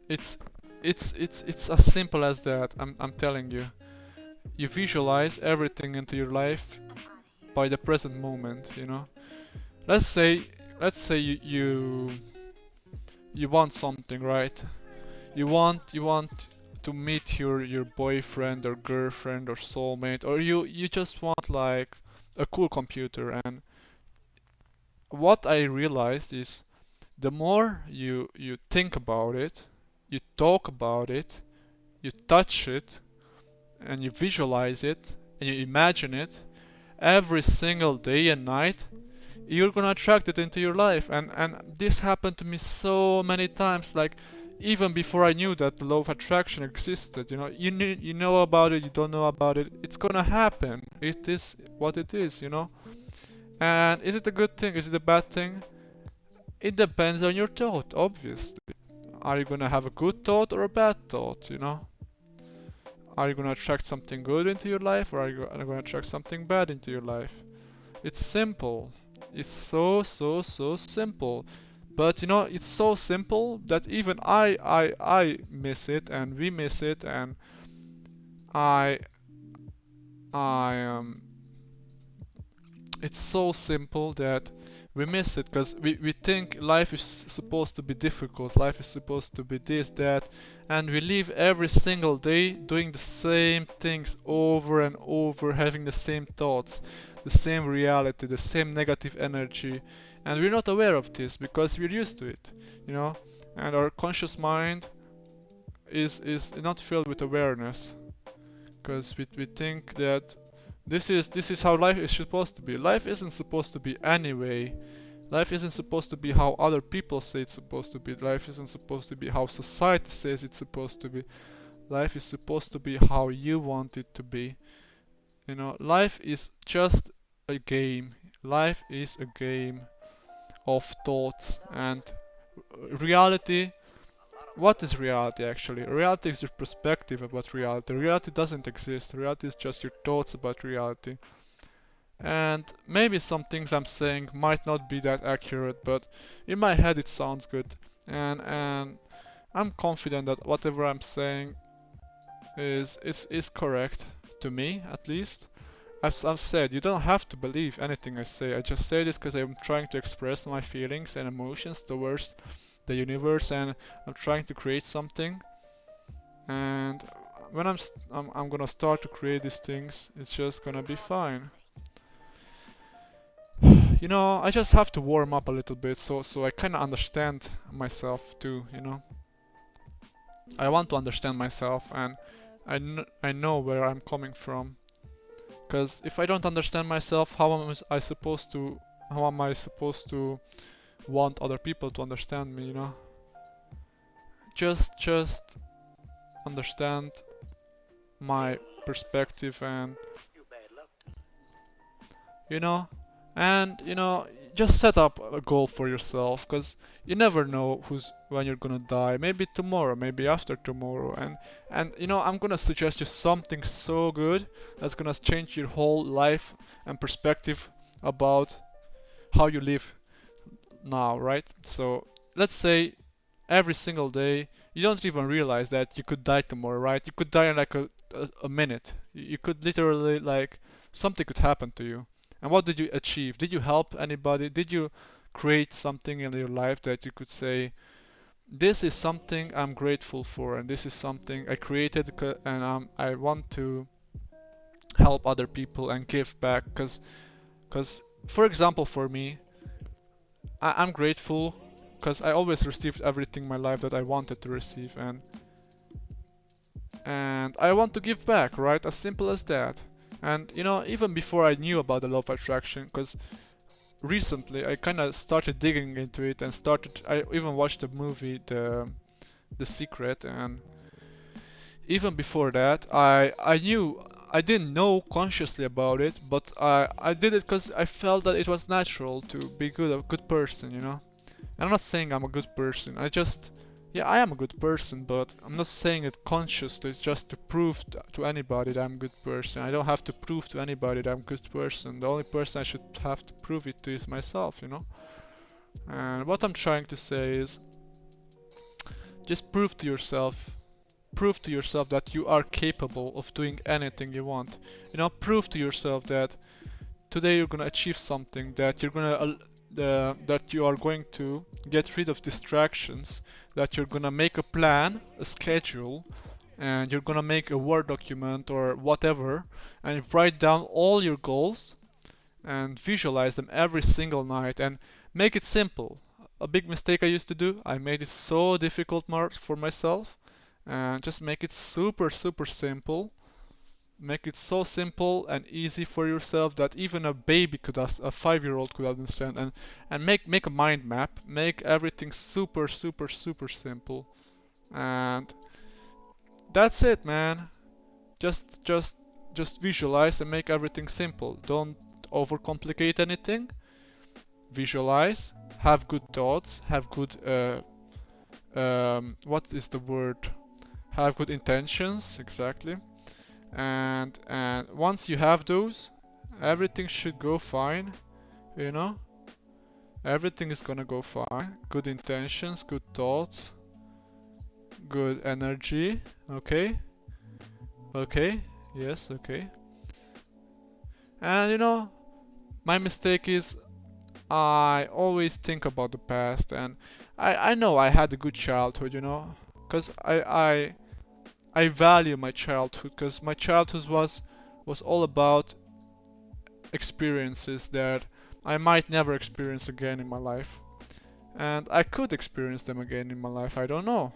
It's as simple as that. I'm telling you. You visualize everything into your life by the present moment, you know. Let's say you want something, right? You want to meet your boyfriend or girlfriend or soulmate, or you just want like a cool computer. And what I realized is the more you think about it, you talk about it, you touch it, and you visualize it, and you imagine it every single day and night, you're gonna attract it into your life. And this happened to me so many times, like even before I knew that the law of attraction existed. You know, you know about it, you don't know about it, it's gonna happen. It is what it is, you know. And is it a good thing, is it a bad thing? It depends on your thought, obviously. Are you gonna have a good thought or a bad thought, you know? Are you gonna attract something good into your life, or are you gonna attract something bad into your life? It's simple. It's so simple. But you know, it's so simple that even I miss it, and we miss it, and I it's so simple that we miss it, because we think life is supposed to be difficult, life is supposed to be this, that, and we live every single day doing the same things over and over, having the same thoughts, the same reality, the same negative energy, and we're not aware of this because we're used to it, you know, and our conscious mind is not filled with awareness, because we think that this is how life is supposed to be. Life isn't supposed to be anyway. Life isn't supposed to be how other people say it's supposed to be. Life isn't supposed to be how society says it's supposed to be. Life is supposed to be how you want it to be. You know, life is just a game. Life is a game of thoughts, and reality. What is reality actually? Reality is your perspective about reality. Reality doesn't exist. Reality is just your thoughts about reality. And maybe some things I'm saying might not be that accurate, but in my head it sounds good. And I'm confident that whatever I'm saying is correct, to me at least. I've said, you don't have to believe anything I say. I just say this because I'm trying to express my feelings and emotions towards the universe, and I'm trying to create something. And when I'm gonna start to create these things, it's just gonna be fine. You know, I just have to warm up a little bit, so I kind of understand myself too, you know. I want to understand myself, and I know where I'm coming from. Because if I don't understand myself, how am I supposed to want other people to understand me, you know? Just understand my perspective, and you know, just set up a goal for yourself, because you never know when you're gonna die. Maybe tomorrow, maybe after tomorrow, and you know, I'm gonna suggest you something so good that's gonna change your whole life and perspective about how you live now, right? So let's say every single day, you don't even realize that you could die tomorrow, right? You could die in like a minute. You could literally, like, something could happen to you. And what did you achieve? Did you help anybody? Did you create something in your life that you could say, this is something I'm grateful for, and this is something I created, and I want to help other people and give back? Cause for example, for me, I'm grateful because I always received everything in my life that I wanted to receive, and I want to give back, right? As simple as that. And you know, even before I knew about the law of attraction, because recently I kind of started digging into it and started. I even watched the movie The Secret, and even before that, I knew. I didn't know consciously about it, but I did it because I felt that it was natural to be a good person, you know. I'm not saying I'm a good person. Yeah, I am a good person, but I'm not saying it consciously. It's just to prove to anybody that I'm a good person. I don't have to prove to anybody that I'm a good person. The only person I should have to prove it to is myself, you know. And what I'm trying to say is, just prove to yourself. Prove to yourself that you are capable of doing anything you want. You know, prove to yourself that today you're gonna achieve something, that you're gonna that you are going to get rid of distractions, that you're gonna make a plan, a schedule, and you're gonna make a Word document or whatever, and write down all your goals and visualize them every single night and make it simple. A big mistake I used to do, I made it so difficult for myself, and just make it super simple. Make it so simple and easy for yourself that even a baby could, a 5-year-old could understand, and make a mind map, make everything super simple, and that's it, man. Just visualize and make everything simple. Don't overcomplicate anything. Visualize, have good thoughts, have good what is the word? Have good intentions, exactly. And once you have those, everything should go fine, you know. Everything is gonna go fine. Good intentions, good thoughts, good energy. Okay, yes, okay. And you know, my mistake is I always think about the past, and I know I had a good childhood, you know, because I value my childhood, because my childhood was all about experiences that I might never experience again in my life. And I could experience them again in my life, I don't know.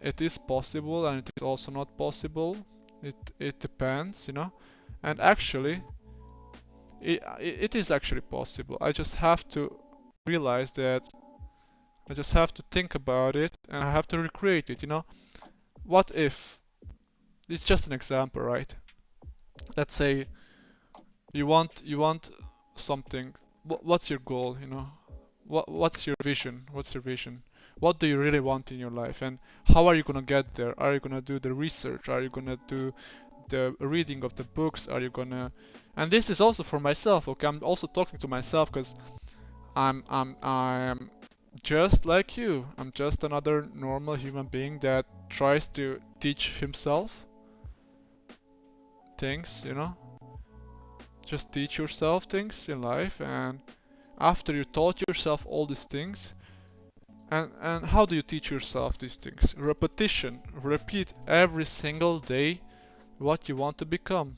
It is possible and it is also not possible. It depends, you know. And actually, it is actually possible. I just have to realize that. I just have to think about it and I have to recreate it, you know. What if, it's just an example, right? Let's say you want something. What's your goal, you know? What's your vision? What's your vision? What do you really want in your life, and how are you gonna get there? Are you gonna do the research? Are you gonna do the reading of the books? Are you gonna, and this is also for myself, okay? I'm also talking to myself because I'm just like you. I'm just another normal human being that tries to teach himself things, you know. Just teach yourself things in life, and after you taught yourself all these things, and how do you teach yourself these things? Repetition. Repeat every single day what you want to become,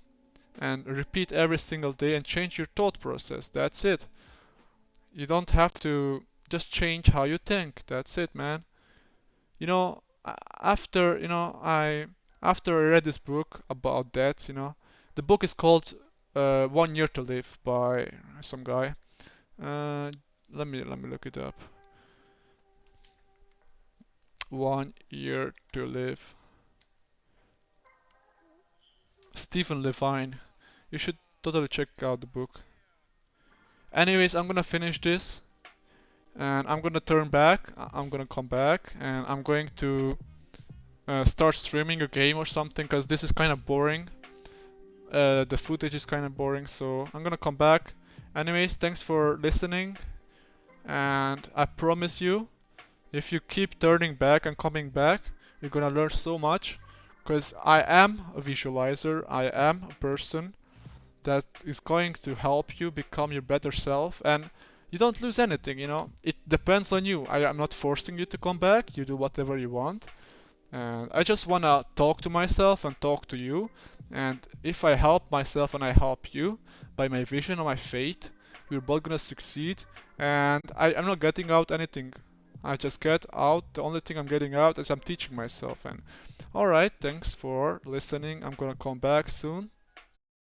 and repeat every single day and change your thought process. That's it. You don't have to, just change how you think. That's it, man. You know, after after I read this book about that, you know, the book is called 1 Year to Live by some guy. Let me look it up. 1 Year to Live. Stephen Levine. You should totally check out the book. Anyways, I'm gonna finish this, and I'm gonna turn back. I'm gonna come back, and I'm going to start streaming a game or something, because this is kind of boring. The footage is kind of boring, so I'm gonna come back. Anyways, thanks for listening, and I promise you, If you keep turning back and coming back, you're gonna learn so much. Because I am a visualizer, I am a person that is going to help you become your better self, and you don't lose anything, you know. It depends on you. I am not forcing you to come back, you do whatever you want. And I just wanna talk to myself and talk to you. And if I help myself and I help you by my vision or my faith, we're both gonna succeed. And I'm not getting out anything. I just get out, the only thing I'm getting out is I'm teaching myself. And alright, thanks for listening. I'm gonna come back soon.